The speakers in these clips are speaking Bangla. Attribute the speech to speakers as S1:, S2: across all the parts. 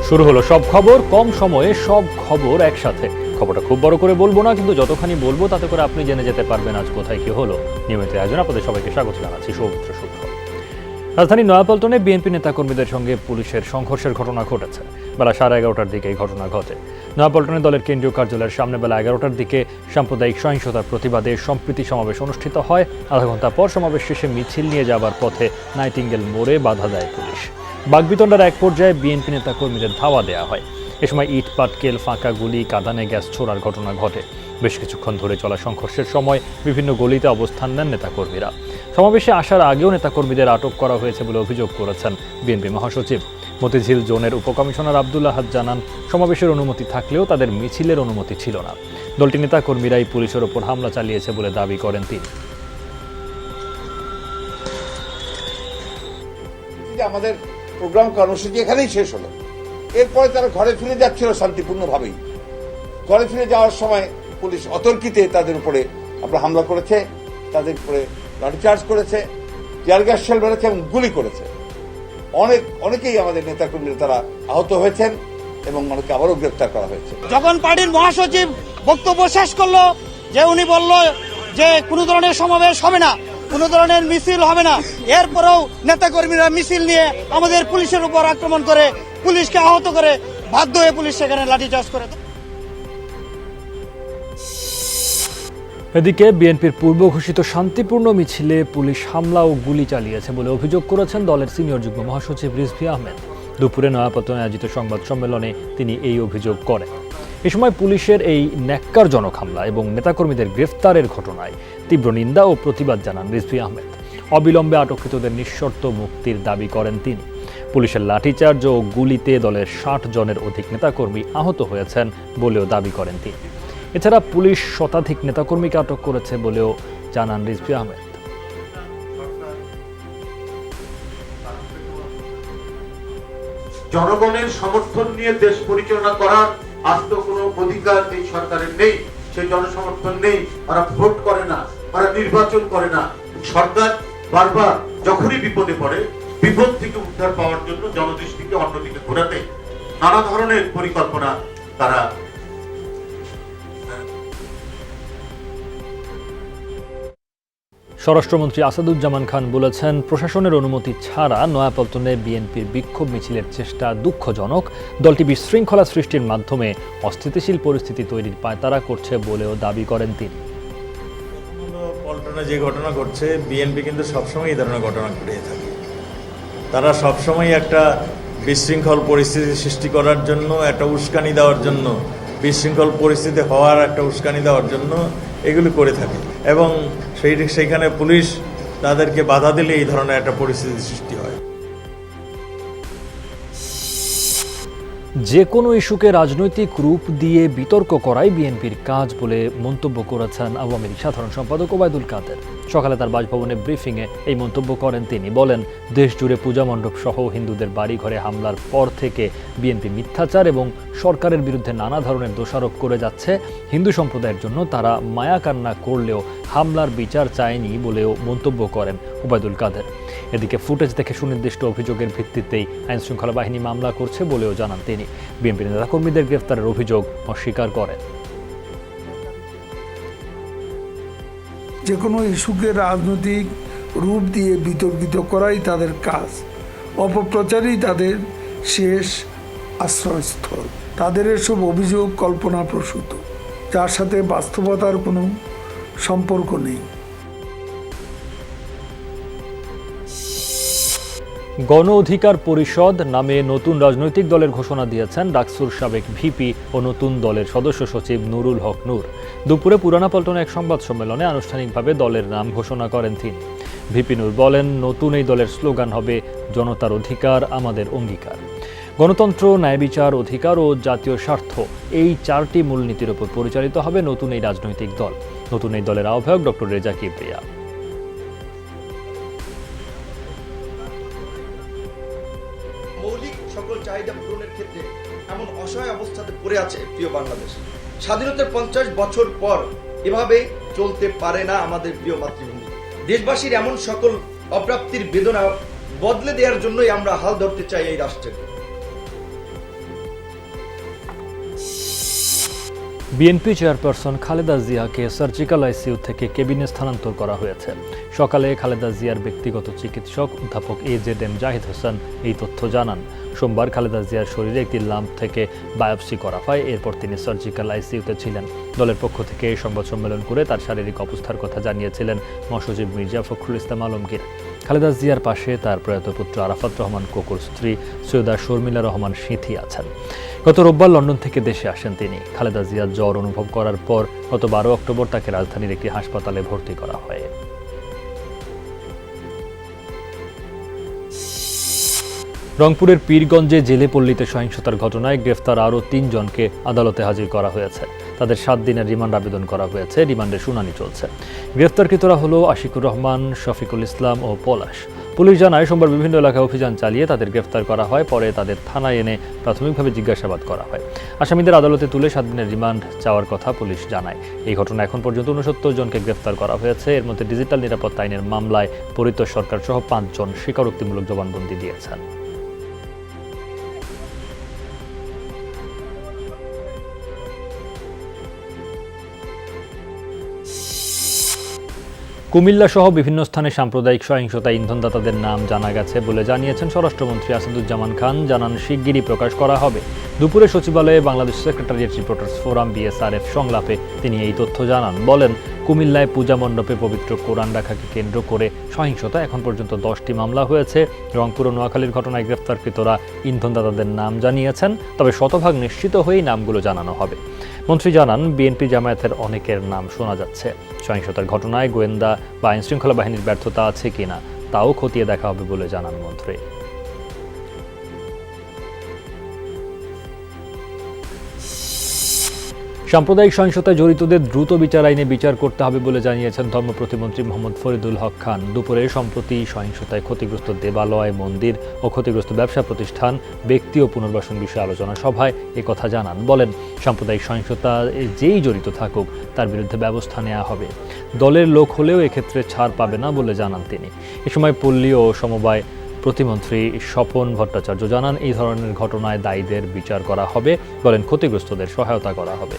S1: শুরু হলো সব খবর, কম সময়ে সব খবর একসাথে। খবরটা খুব বড় করে বলবো না, কিন্তু যতখানি বলবো তাতে করে আপনি জেনে যেতে পারবেন আজ কোথায় কি হলো। নিয়মিত আয়োজন আপনাদের সবাইকে স্বাগত জানাচ্ছি। সৌমিত্র শুক্র। রাজধানীর নয়াপল্টনে বিএনপি নেতাকর্মীদের সঙ্গে পুলিশের সংঘর্ষের ঘটনা ঘটেছে। বেলা 11:30টার দিকে এই ঘটনা ঘটে। নয়াপল্টনে দলের কেন্দ্রীয় কার্যালয়ের সামনে বেলা 11টার দিকে সাম্প্রদায়িক সহিংসতার প্রতিবাদে সম্প্রীতি সমাবেশ অনুষ্ঠিত হয়। আধা ঘন্টা পর সমাবেশ শেষে মিছিল নিয়ে যাবার পথে নাইটিঙ্গেল মোড়ে বাধা দেয় পুলিশ। বাগবিতণ্ডার এক পর্যায়ে বিএনপি নেতাকর্মীদের ধাওয়া দেওয়া হয়। এ সময় ইট পাটকেল, ফাঁকা গুলি, কাঁদানে গ্যাস ছোড়ার ঘটনা ঘটে। বেশ কিছুক্ষণ ধরে চলা সংঘর্ষের সময় বিভিন্ন গলিতে অবস্থান নেন নেতাকর্মীরা। সমাবেশে আসার আগেও নেতাকর্মীদের আটক করা হয়েছে বলে অভিযোগ করেছেন বিএনপি মহাসচিব। মতিঝিল জোনের উপকমিশনার আব্দুল আহাদ জানান, সমাবেশের অনুমতি থাকলেও তাদের মিছিলের অনুমতি ছিল না। দলটির নেতাকর্মীরাই পুলিশের ওপর হামলা চালিয়েছে বলে দাবি করেন তিনি।
S2: আমাদের প্রোগ্রাম কর্মসূচি এখানেই শেষ হলো। এরপরে তারা ঘরে ফিরে যাচ্ছিল শান্তিপূর্ণভাবেই। ঘরে ফিরে যাওয়ার সময় পুলিশ অতর্কিতে তাদের উপরে হামলা করেছে, তাদের উপরে লাঠিচার্জ করেছে, টিয়ার গ্যাস শেল মেরেছে এবং গুলি করেছে। অনেকেই আমাদের নেতাকর্মীরা তারা আহত হয়েছেন এবং অনেকে আবারও গ্রেপ্তার করা হয়েছে।
S3: যখন পার্টির মহাসচিব বক্তব্য শেষ করলো, যে উনি বলল যে কোনো ধরনের সমাবেশ হবে না, কোনো ধরনের মিছিল হবে না, এরপরেও নেতাকর্মীরা মিছিল নিয়ে আমাদের পুলিশের উপর আক্রমণ করে, পুলিশকে আহত করে, বাধ্য হয়ে পুলিশ সেখানে লাঠিচার্জ করে।
S1: এদিকে বিএনপির পূর্ব ঘোষিত শান্তিপূর্ণ মিছিলে পুলিশ হামলা ও গুলি চালিয়েছে বলে অভিযোগ করেছেন দলের সিনিয়র যুগ্ম মহাসচিব রিজভী আহমেদ। দুপুরে নয়াপল্টনে আয়োজিত সংবাদ সম্মেলনে তিনি এই অভিযোগ করেন। এ সময় পুলিশের এই ন্যাক্কারজনক হামলা এবং নেতাকর্মীদের গ্রেফতারের ঘটনায় তীব্র নিন্দা ও প্রতিবাদ জানান রিজভী আহমেদ। অবিলম্বে আটককৃতদের নিঃশর্ত মুক্তির দাবি করেন তিনি। পুলিশের লাঠিচার্জ ও গুলিতে দলের 60 জনের অধিক নেতাকর্মী আহত হয়েছেন বলেও দাবি করেন তিনি। এছাড়া পুলিশ শতাধিক নেতাকর্মীকে আটক করেছে বলেও জানান রিজভী আহমেদ।
S4: জনগণের সমর্থন নিয়ে দেশ পরিচালনা করার আস্ত কোনো অধিকার এই সরকারের নেই। সেই জনসমর্থন নেই, ওরা ভোট করে না, ওরা নির্বাচন করে না। সরকার বারবার যখনই বিপদে পড়ে, বিপদ থেকে উদ্ধার পাওয়ার জন্য জনদৃষ্টিকে অন্যদিকে ঘোরাতে নানা ধরনের পরিকল্পনা তারা।
S1: স্বরাষ্ট্রমন্ত্রী আসাদুজ্জামান খান বলেছেন, প্রশাসনের অনুমতি ছাড়া নয়াপল্টনে বিএনপির বিক্ষোভ মিছিলের চেষ্টা দুঃখজনক। দলটি বিশৃঙ্খলা সৃষ্টির মাধ্যমে অস্থিতিশীল পরিস্থিতি তৈরির পায়তারা করছে বলেও দাবি করেন তিনি।
S5: পল্টনে যে ঘটনা ঘটছে, বিএনপি কিন্তু সবসময় এই ধরনের ঘটনা ঘটিয়ে থাকে। তারা সবসময় একটা বিশৃঙ্খল পরিস্থিতি সৃষ্টি করার জন্য, একটা উস্কানি দেওয়ার জন্য, বিশৃঙ্খল পরিস্থিতি হওয়ার একটা উস্কানি দেওয়ার জন্য এগুলি করে থাকে এবং সেইখানে পুলিশ তাদেরকে বাধা দিলে এই ধরনের একটা পরিস্থিতি সৃষ্টি হয়।
S1: যে কোনো ইস্যুকে রাজনৈতিক রূপ দিয়ে বিতর্ক করাই বিএনপির কাজ বলে মন্তব্য করেছেন আওয়ামী লীগ সাধারণ সম্পাদক ওবায়দুল কাদের। সকালে তার বাসভবনে ব্রিফিংয়ে এই মন্তব্য করেন তিনি। বলেন, দেশ জুড়ে পূজা মণ্ডপ সহ হিন্দুদের বাড়িঘরে হামলার পর থেকে বিএনপি মিথ্যাচার এবং সরকারের বিরুদ্ধে নানা ধরনের দোষারোপ করে যাচ্ছে। হিন্দু সম্প্রদায়ের জন্য তারা মায়া কান্না করলেও হামলার বিচার চায়নি বলেও মন্তব্য করেন ওবায়দুল কাদের। এদিকে ফুটেজ দেখে সুনির্দিষ্ট অভিযোগের ভিত্তিতেই আইনশৃঙ্খলা বাহিনী মামলা করছে বলেও জানান তিনি। বিএনপি নেতাকর্মীদের গ্রেফতারের অভিযোগ অস্বীকার করেন।
S6: যে কোনো ইস্যুকে রাজনৈতিক রূপ দিয়ে বিতর্কিত করাই তাদের কাজ। অপপ্রচারই তাদের শেষ আশ্রয়স্থল। তাদের এসব অভিযোগ কল্পনাপ্রসূত, যার সাথে বাস্তবতার কোনো সম্পর্ক নেই।
S1: গণ অধিকার পরিষদ নামে নতুন রাজনৈতিক দলের ঘোষণা দিয়েছেন ডাকসুর সাবেক ভিপি ও নতুন দলের সদস্য সচিব নুরুল হক নূর। দুপুরে পুরানা পল্টনে এক সংবাদ সম্মেলনে আনুষ্ঠানিকভাবে দলের নাম ঘোষণা করেন তিনি। ভিপি নূর বলেন, নতুন এই দলের স্লোগান হবে জনতার অধিকার আমাদের অঙ্গীকার। গণতন্ত্র, ন্যায় বিচার, অধিকার ও জাতীয় স্বার্থ, এই 4টি মূলনীতির উপর পরিচালিত হবে নতুন এই রাজনৈতিক দল। নতুন এই দলের আহ্বায়ক ডক্টর রেজা কিবরিয়া।
S7: মৌলিক সকল চাহিদা পূরণের ক্ষেত্রে এমন অসহায় অবস্থাতে পড়ে আছে প্রিয় বাংলাদেশ। স্বাধীনতার 50 বছর পর এভাবে চলতে পারে না আমাদের প্রিয় মাতৃভূমি। দেশবাসীর এমন সকল অপ্রাপ্তির বেদনা বদলে দেওয়ার জন্যই আমরা হাল ধরতে চাই এই রাষ্ট্রের।
S1: বিএনপি চেয়ারপারসন খালেদা জিয়াকে সার্জিক্যাল আইসিইউ থেকে কেবিনে স্থানান্তর করা হয়েছে। সকালে খালেদা জিয়ার ব্যক্তিগত চিকিৎসক অধ্যাপক AZM জাহিদ হোসেন এই তথ্য জানান। সোমবার খালেদা জিয়ার শরীরে একটি লাম্প থেকে বায়োপসি করা হয়, এরপর তিনি সার্জিক্যাল আইসিইউতে ছিলেন। দলের পক্ষ থেকে এই সংবাদ সম্মেলন করে তার শারীরিক অবস্থার কথা জানিয়েছিলেন মহাসচিব মির্জা ফখরুল ইসলাম আলমগীর। খালেদা জিয়ার পাশে তার প্রয়াত পুত্র আরাফাত রহমান কোকুর স্ত্রী সৈয়দা শর্মিলা রহমান সিথি আছেন। গত রোববার লন্ডন থেকে দেশে আসেন তিনি। খালেদা জিয়া জ্বর অনুভব করার পর গত 12 অক্টোবর তাকে রাজধানীর একটি হাসপাতালে ভর্তি করা হয়। রংপুরের পীরগঞ্জে জেলেপল্লীতে সহিংসতার ঘটনায় গ্রেফতার আরও 3 জনকে আদালতে হাজির করা হয়েছে। তাদের 7 দিনের রিমান্ড আবেদন করা হয়েছে। রিমান্ডের শুনানি চলছে। গ্রেফতারকৃতরা হলো আশিকুর রহমান, শফিকুল ইসলাম ও পলাশ। পুলিশ জানায় সোমবার বিভিন্ন এলাকায় অভিযান চালিয়ে তাদের গ্রেফতার করা হয়, পরে তাদের থানায় এনে প্রাথমিকভাবে জিজ্ঞাসাবাদ করা হয়। আসামিদের আদালতে তুলে 7 দিনের রিমান্ড চাওয়ার কথা পুলিশ জানায়। এই ঘটনায় এখন পর্যন্ত 69 জনকে গ্রেফতার করা হয়েছে। এর মধ্যে ডিজিটাল নিরাপত্তা আইনের মামলায় পরিতোষ সরকার সহ 5 জন স্বীকারোক্তিমূলক জবানবন্দি দিয়েছেন। কুমিল্লা সহ বিভিন্ন স্থানে সাম্প্রদায়িক সহিংসতায় ইন্ধনদাতাদের নাম জানা গেছে বলে জানিয়েছেন স্বরাষ্ট্রমন্ত্রী আসাদুজ্জামান খান। জানান শিগগিরই প্রকাশ করা হবে। দুপুরে সচিবালয়ে Bangladesh secretariat reporters forum BSRF সংলাপে তিনি এই তথ্য জানান। বলেন, কুমিল্লায় পূজা মণ্ডপে পবিত্র কোরআন রাখাকে কেন্দ্র করে সহিংসতা এখন পর্যন্ত 10টি মামলা হয়েছে। রংপুর ও নোয়াখালীর ঘটনায় গ্রেফতারকৃতরা ইন্ধনদাতাদের নাম জানিয়েছেন, তবে শতভাগ নিশ্চিত হয়েই নামগুলো জানানো হবে। মন্ত্রী জানান, বিএনপি জামায়াতের অনেকের নাম শোনা যাচ্ছে। সহিংসতার ঘটনায় গোয়েন্দা বা আইনশৃঙ্খলা বাহিনীর ব্যর্থতা আছে কিনা তাও খতিয়ে দেখা হবে বলে জানান মন্ত্রী। সাম্প্রদায়িক সহিংসতায় জড়িতদের দ্রুত বিচার আইনে বিচার করতে হবে বলে জানিয়েছেন ধর্ম প্রতিমন্ত্রী মোহাম্মদ ফরিদুল হক খান। দুপুরে সম্প্রতি সহিংসতায় ক্ষতিগ্রস্ত দেবালয়, মন্দির ও ক্ষতিগ্রস্ত ব্যবসা প্রতিষ্ঠান, ব্যক্তি ও পুনর্বাসন বিষয়ে আলোচনা সভায় একথা জানান। বলেন, সাম্প্রদায়িক সহিংসতা যেই জড়িত থাকুক তার বিরুদ্ধে ব্যবস্থা নেওয়া হবে। দলের লোক হলেও এক্ষেত্রে ছাড় পাবে না বলে জানান তিনি। এ সময় পল্লী ও সমবায় প্রতিমন্ত্রী স্বপন ভট্টাচার্য জানান, এই ধরনের ঘটনায় দায়ীদের বিচার করা হবে। বলেন, ক্ষতিগ্রস্তদের সহায়তা করা হবে।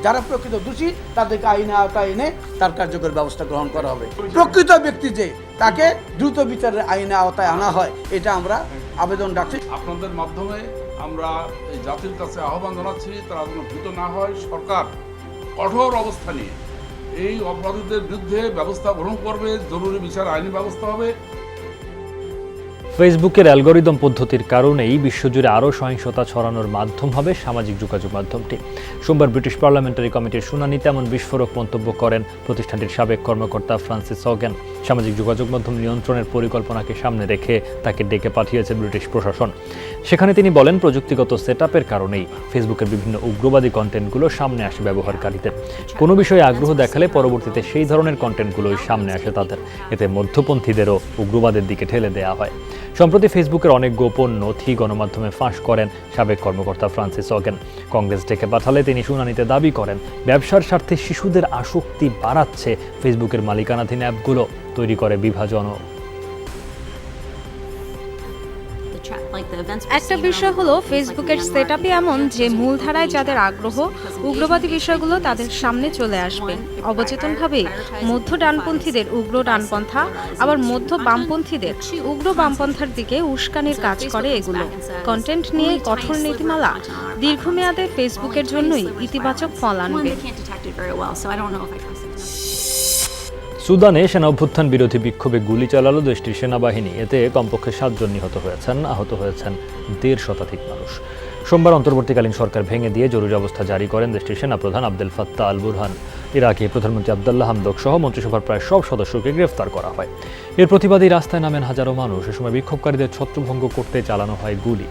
S8: যারা প্রকৃত দোষী তাদেরকে আইনে আওতায় এনে তার কার্যকর ব্যবস্থা গ্রহণ করা হবে। প্রকৃত ব্যক্তি যে তাকে দ্রুত বিচারের আইনে আওতায় আনা হয়, এটা আমরা আবেদন রাখছি।
S9: আপনাদের মাধ্যমে আমরা এই জাতির কাছে আহ্বান জানাচ্ছি, তারা যেন ভীত না হয়। সরকার কঠোর অবস্থা নিয়ে এই অপরাধীদের বিরুদ্ধে ব্যবস্থা গ্রহণ করবে, জরুরি বিচার আইনি ব্যবস্থা হবে।
S1: ফেসবুকের অ্যালগরিদম পদ্ধতির কারণেই বিশ্বজুড়ে আরও সহিংসতা ছড়ানোর মাধ্যম হবে সামাজিক যোগাযোগ মাধ্যমটি। সোমবার ব্রিটিশ পার্লামেন্টারি কমিটির শুনানিতে এমন বিস্ফোরক মন্তব্য করেন প্রতিষ্ঠানটির সাবেক কর্মকর্তা ফ্রান্সিস হগেন। সামাজিক যোগাযোগ মাধ্যম নিয়ন্ত্রণের পরিকল্পনাকে সামনে রেখে তাকে ডেকে পাঠিয়েছে ব্রিটিশ প্রশাসন। সেখানে তিনি বলেন, প্রযুক্তিগত সেটআপের কারণেই ফেসবুকের বিভিন্ন উগ্রবাদী কন্টেন্টগুলো সামনে আসে ব্যবহারকারীদের। কোনো বিষয়ে আগ্রহ দেখালে পরবর্তীতে সেই ধরনের কন্টেন্টগুলোই সামনে আসে তাদের। এতে মধ্যপন্থীদেরও উগ্রবাদের দিকে ঠেলে দেওয়া হয়। সম্প্রতি ফেসবুকের অনেক গোপন নথি গণমাধ্যমে ফাঁস করেন সাবেক কর্মকর্তা ফ্রান্সিস হগেন। কংগ্রেস ডেকে পাঠালে তিনি শুনানিতে দাবি করেন, ব্যবসার স্বার্থে শিশুদের আসক্তি বাড়াচ্ছে ফেসবুকের মালিকানাধীন অ্যাপগুলো, তৈরি করে বিভাজন।
S10: একটা বিষয় হলো ফেসবুকের সেটআপই এমন যে মূলধারায় যাদের আগ্রহ উগ্রবাদী বিষয়গুলো তাদের সামনে চলে আসবে। অবচেতনভাবে মধ্য ডানপন্থীদের উগ্র ডানপন্থা, আবার মধ্য বামপন্থীদের উগ্র বামপন্থার দিকে উস্কানির কাজ করে এগুলো। কন্টেন্ট নিয়ে কঠোর নীতিমালা দীর্ঘমেয়াদে ফেসবুকের জন্যই ইতিবাচক ফল আনবে।
S1: সুদানে সেনা অভ্যুত্থান বিরোধী বিক্ষোভে গুলি চালালো দেশটির সেনাবাহিনী। এতে কমপক্ষে 7 জন নিহত হয়েছেন, আহত হয়েছেন 1.5 শতাধিক মানুষ। সোমবার অন্তর্বর্তীকালীন সরকার ভেঙে দিয়ে জরুরি অবস্থা জারি করেন দেশটির সেনাপ্রধান আবদেল ফাত্তাহ আল বুরহান। এর আগে প্রধানমন্ত্রী আবদুল্লাহ হামদক সহ মন্ত্রিসভার প্রায় সব সদস্যকে গ্রেফতার করা হয়। এর প্রতিবাদেই রাস্তায় নামেন হাজারো মানুষ। এ সময় বিক্ষোভকারীদের ছত্রভঙ্গ করতে চালানো হয় গুলি।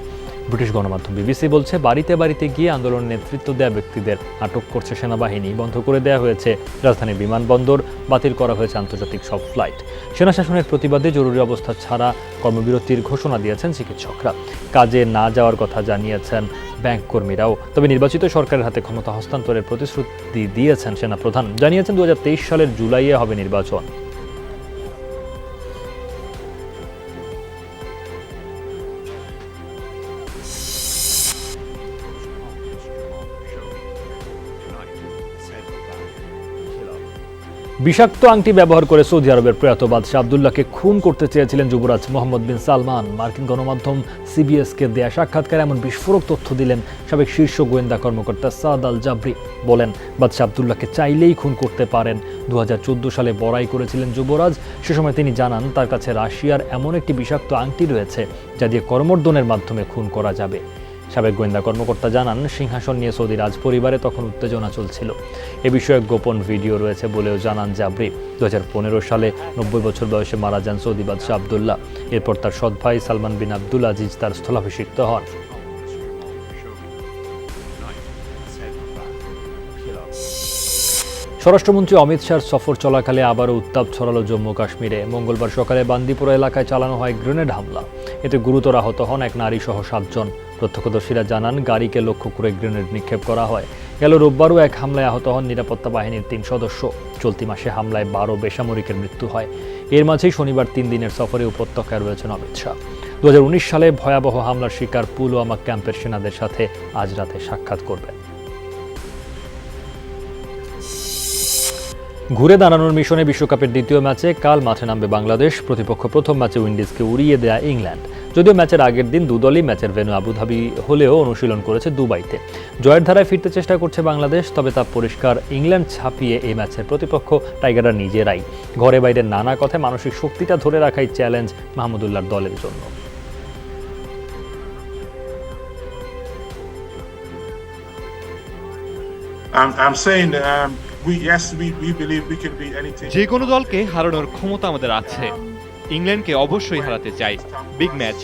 S1: ব্রিটিশ গণমাধ্যম BBC বলছে, বাড়িতে বাড়িতে গিয়ে আন্দোলনের নেতৃত্ব দেওয়া ব্যক্তিদের আটক করছে সেনাবাহিনী। বন্ধ করে দেওয়া হয়েছে রাজধানীর বিমানবন্দর, বাতিল করা হয়েছে আন্তর্জাতিক সব ফ্লাইট। সেনা শাসনের প্রতিবাদে জরুরি অবস্থা ছাড়া কর্মবিরতির ঘোষণা দিয়েছেন চিকিৎসকরা। কাজে না যাওয়ার কথা জানিয়েছেন ব্যাংক কর্মীরাও। তবে নির্বাচিত সরকারের হাতে ক্ষমতা হস্তান্তরের প্রতিশ্রুতি দিয়েছেন সেনাপ্রধান। জানিয়েছেন 2023 সালের জুলাইয়ে হবে নির্বাচন। বিষাক্ত আংটি ব্যবহার করে সৌদি আরবের প্রয়াত বাদশাহ আবদুল্লাহকে খুন করতে চেয়েছিলেন যুবরাজ মোহাম্মদ বিন সালমান। মার্কিন গণমাধ্যম সিবিএসকে দেয়া সাক্ষাৎকারে এমন বিস্ফোরক তথ্য দিলেন সাবেক শীর্ষ গোয়েন্দা কর্মকর্তা সাদ আল জাবরি। বলেন, বাদশাহ আবদুল্লাহকে চাইলেই খুন করতে পারেন। 2014 সালে বড়াই করেছিলেন যুবরাজ। সে সময় তিনি জানান তার কাছে রাশিয়ার এমন একটি বিষাক্ত আংটি রয়েছে যা দিয়ে করমর্দনের মাধ্যমে খুন করা যাবে। সাবেক গোয়েন্দা কর্মকর্তা জানান, সিংহাসন নিয়ে সৌদি রাজ পরিবারে তখন উত্তেজনা চলছিল। এ বিষয়ে গোপন ভিডিও রয়েছে বলেও জানান জাবরি। 2015 সালে 90 বছর বয়সে মারা যান সৌদি বাদশাহ আবদুল্লাহ। এরপর তার সৎ ভাই সালমান বিন আব্দুল আজিজ তার স্থলাভিষিক্ত হন। স্বরাষ্ট্রমন্ত্রী অমিত শাহর সফর চলাকালে আবারও উত্তাপ ছড়ালো জম্মু কাশ্মীরে। মঙ্গলবার সকালে বান্দিপুরা এলাকায় চালানো হয় গ্রেনেড হামলা। এতে গুরুতর আহত হন এক নারী সহ 7 জন। প্রত্যক্ষদর্শীরা জানান, গাড়িকে লক্ষ্য করে গ্রেনেড নিক্ষেপ করা হয়। গেল রোববারও এক হামলায় আহত হন নিরাপত্তা বাহিনীর 3 সদস্য। চলতি মাসে হামলায় 12 বেসামরিকের মৃত্যু হয়। এর মাঝেই শনিবার 3 দিনের সফরে উপত্যকায় রয়েছেন অমিত শাহ। 2019 সালে ভয়াবহ হামলার শিকার পুলওয়ামা ক্যাম্পের সেনাদের সাথে আজ রাতে সাক্ষাৎ করবেন। ঘুরে দাঁড়ানোর মিশনে বিশ্বকাপের দ্বিতীয় ম্যাচে কাল মাঠে নামবে বাংলাদেশ। প্রতিপক্ষ প্রথম ম্যাচে উইন্ডিজকে উড়িয়ে দেয়া ইংল্যান্ড। যদিও ম্যাচের আগের দিন দুদলই ম্যাচের ভেন্যু আবুধাবি হলেও অনুশীলন করেছে দুবাইতে। জয়ের ধারায় ফিরতে চেষ্টা করছে বাংলাদেশ, তবে তা পরিষ্কার ইংল্যান্ড ছাপিয়ে এই ম্যাচের প্রতিপক্ষ টাইগাররা নিজেরাই। ঘরে বাইরে নানা কথায় মানসিক শক্তিটা ধরে রাখাই চ্যালেঞ্জ মাহমুদুল্লাহর দলের জন্য।
S11: যে কোনো দলকে হারানোর ক্ষমতা আমাদের আছে। ইংল্যান্ডকে অবশ্যই হারাতে চাই। বিগ ম্যাচ,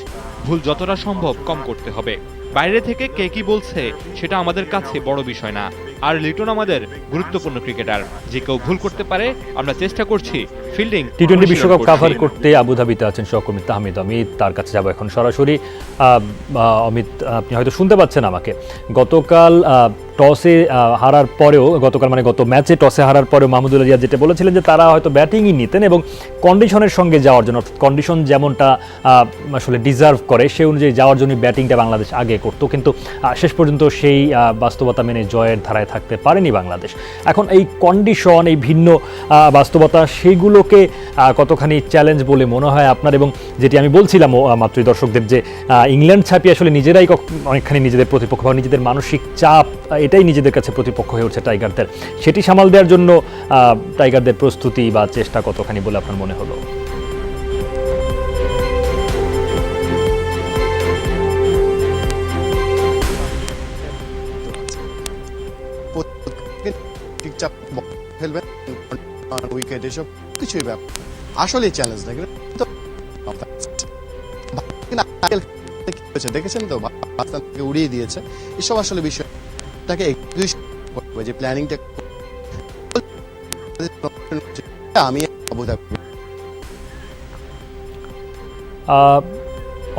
S11: ভুল যতটা সম্ভব কম করতে হবে। বাইরে থেকে কে কি বলছে সেটা আমাদের কাছে বড় বিষয় না। আর লিটন আমাদের গুরুত্বপূর্ণ ক্রিকেটার, যে কেউ ভুল করতে পারে। আমরা চেষ্টা করছি ফিল্ডিং।
S1: টি-20 বিশ্বকাপ কভার করতে আবুধাবিতে আছেন সহকর্মী তাহমিদ অমিত। তার কাছে যাব এখন সরাসরি। অমিত, আপনি হয়তো শুনতে পাচ্ছেন আমাকে। গতকাল টসে হারার পরেও, গত ম্যাচে টসে হারার পরেও মাহমুদুল্লাহ রিয়াদ যেটা বলেছিলেন যে তারা হয়তো ব্যাটিংই নিতেন এবং কন্ডিশনের সঙ্গে যাওয়ার জন্য, অর্থাৎ কন্ডিশন যেমনটা আসলে ডিজার্ভ করে সেই অনুযায়ী যাওয়ার জন্য ব্যাটিংটা বাংলাদেশ আগে করতো। কিন্তু শেষ পর্যন্ত সেই বাস্তবতা মেনে জয়ের ধারায় থাকতে পারেনি বাংলাদেশ। এখন এই কন্ডিশন, এই ভিন্ন বাস্তবতা, সেইগুলোকে কতখানি চ্যালেঞ্জ বলে মনে হয় আপনার? এবং যেটি আমি বলছিলাম মাত্রই দর্শকদের, যে ইংল্যান্ড ছাপিয়ে আসলে নিজেরাই অনেকখানি নিজেদের প্রতিপক্ষ বা নিজেদের মানসিক চাপ, এটাই নিজেদের কাছে প্রতিপক্ষ হয়ে উঠছে টাইগারদের। সেটি সামাল দেওয়ার জন্য টাইগারদের প্রস্তুতি বা চেষ্টা কতখানি বলে আপনার মনে হলো?
S12: খেলবেন উইকেট, এসব কিছুই ব্যাপার আসলে চ্যালেঞ্জ না। দেখেছেন তো, পাকিস্তানকে উড়িয়ে দিয়েছে। এসব আসলে বিষয়টাকে যে প্ল্যানিংটা আমি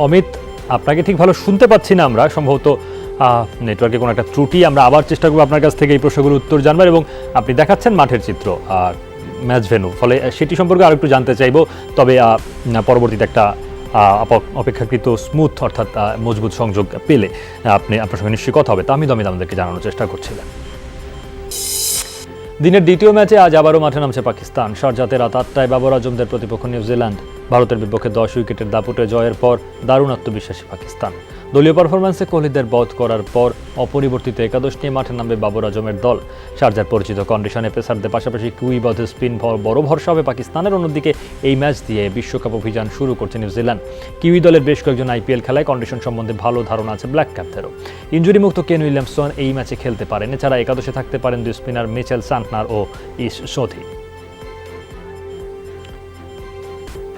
S1: অমিত, আপনাকে ঠিক ভালো শুনতে পাচ্ছি না আমরা, সম্ভবত নেটওয়ার্কে কোনো একটা ত্রুটি। আমরা আবার চেষ্টা করবো আপনার কাছ থেকে এই প্রশ্নগুলোর উত্তর জানবার, এবং আপনি দেখাচ্ছেন মাঠের চিত্র আর ম্যাচ ভেন্যু, ফলে সেটি সম্পর্কে আরো একটু জানতে চাইবো। তবে পরবর্তীতে একটা অপেক্ষাকৃত স্মুথ, অর্থাৎ মজবুত সংযোগ পেলে আপনার সঙ্গে নিশ্চয়ই কথা হবে। তাহমিদ অমিত আমাদেরকে জানানোর চেষ্টা করছিলেন। দিনের দ্বিতীয় ম্যাচে আজ আবারও মাঠে নামছে পাকিস্তান। শারজাতে রাত 8টায় বাবর আজমদের প্রতিপক্ষ নিউজিল্যান্ড। ভারতের বিপক্ষে 10 উইকেটের দাপুটে জয়ের পর দারুণ আত্মবিশ্বাসী পাকিস্তান। দলীয় পারফরম্যান্সে কোহলিদের বধ করার পর অপরিবর্তিত একাদশ নিয়ে মাঠে নামবে বাবর আজমের দল। শারজার পরিচিত কন্ডিশনে পেসারদের পাশাপাশি কুই বধে স্পিন বড় ভরসা হবে পাকিস্তানের। অন্যদিকে এই ম্যাচ দিয়ে বিশ্বকাপ অভিযান শুরু করছে নিউজিল্যান্ড। কিউই দলের বেশ কয়েকজন আইপিএল খেলায় কন্ডিশন সম্বন্ধে ভালো ধারণা আছে ব্ল্যাক ক্যাপদেরও। ইনজুরিমুক্ত কেন উইলিয়ামসন এই ম্যাচে খেলতে পারেন। এছাড়া একাদশে থাকতে পারেন 2 স্পিনার মিচেল সান্টনার ও ইস সোধি।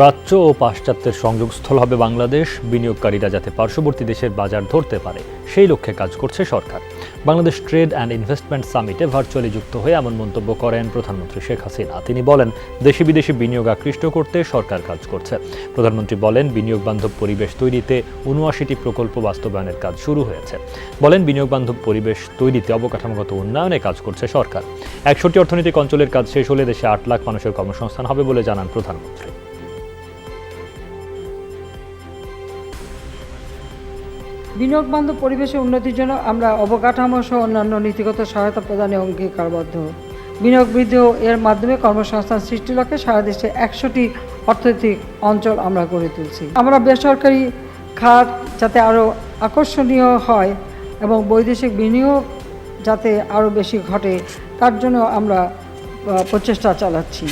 S1: প্রাচ্য ও পাশ্চাত্যের সংযোগস্থল হবে বাংলাদেশ। বিনিয়োগকারীরা যাতে পার্শ্ববর্তী দেশের বাজার ধরতে পারে সেই লক্ষ্যে কাজ করছে সরকার। বাংলাদেশ ট্রেড অ্যান্ড ইনভেস্টমেন্ট সামিটে ভার্চুয়ালি যুক্ত হয়ে এমন মন্তব্য করেন প্রধানমন্ত্রী শেখ হাসিনা। তিনি বলেন, দেশি বিদেশি বিনিয়োগ আকৃষ্ট করতে সরকার কাজ করছে। প্রধানমন্ত্রী বলেন, বিনিয়োগ বান্ধব পরিবেশ তৈরিতে 79টি প্রকল্প বাস্তবায়নের কাজ শুরু হয়েছে। বলেন, বিনিয়োগ বান্ধব পরিবেশ তৈরিতে অবকাঠামোগত উন্নয়নে কাজ করছে সরকার। 61টি অর্থনৈতিক অঞ্চলের কাজ শেষ হলে দেশে 8 লাখ মানুষের কর্মসংস্থান হবে বলে জানান প্রধানমন্ত্রী।
S13: বিনিয়োগ বান্ধব পরিবেশের উন্নতির জন্য আমরা অবকাঠামো সহ অন্যান্য নীতিগত সহায়তা প্রদানে অঙ্গীকারবদ্ধ। বিনিয়োগ বৃদ্ধি ও এর মাধ্যমে কর্মসংস্থান সৃষ্টির লক্ষ্যে সারা দেশে 100টি অর্থনৈতিক অঞ্চল আমরা গড়ে তুলছি। আমরা বেসরকারি খাত যাতে আরও আকর্ষণীয় হয় এবং বৈদেশিক বিনিয়োগ যাতে আরও বেশি ঘটে তার জন্য আমরা প্রচেষ্টা চালাচ্ছি।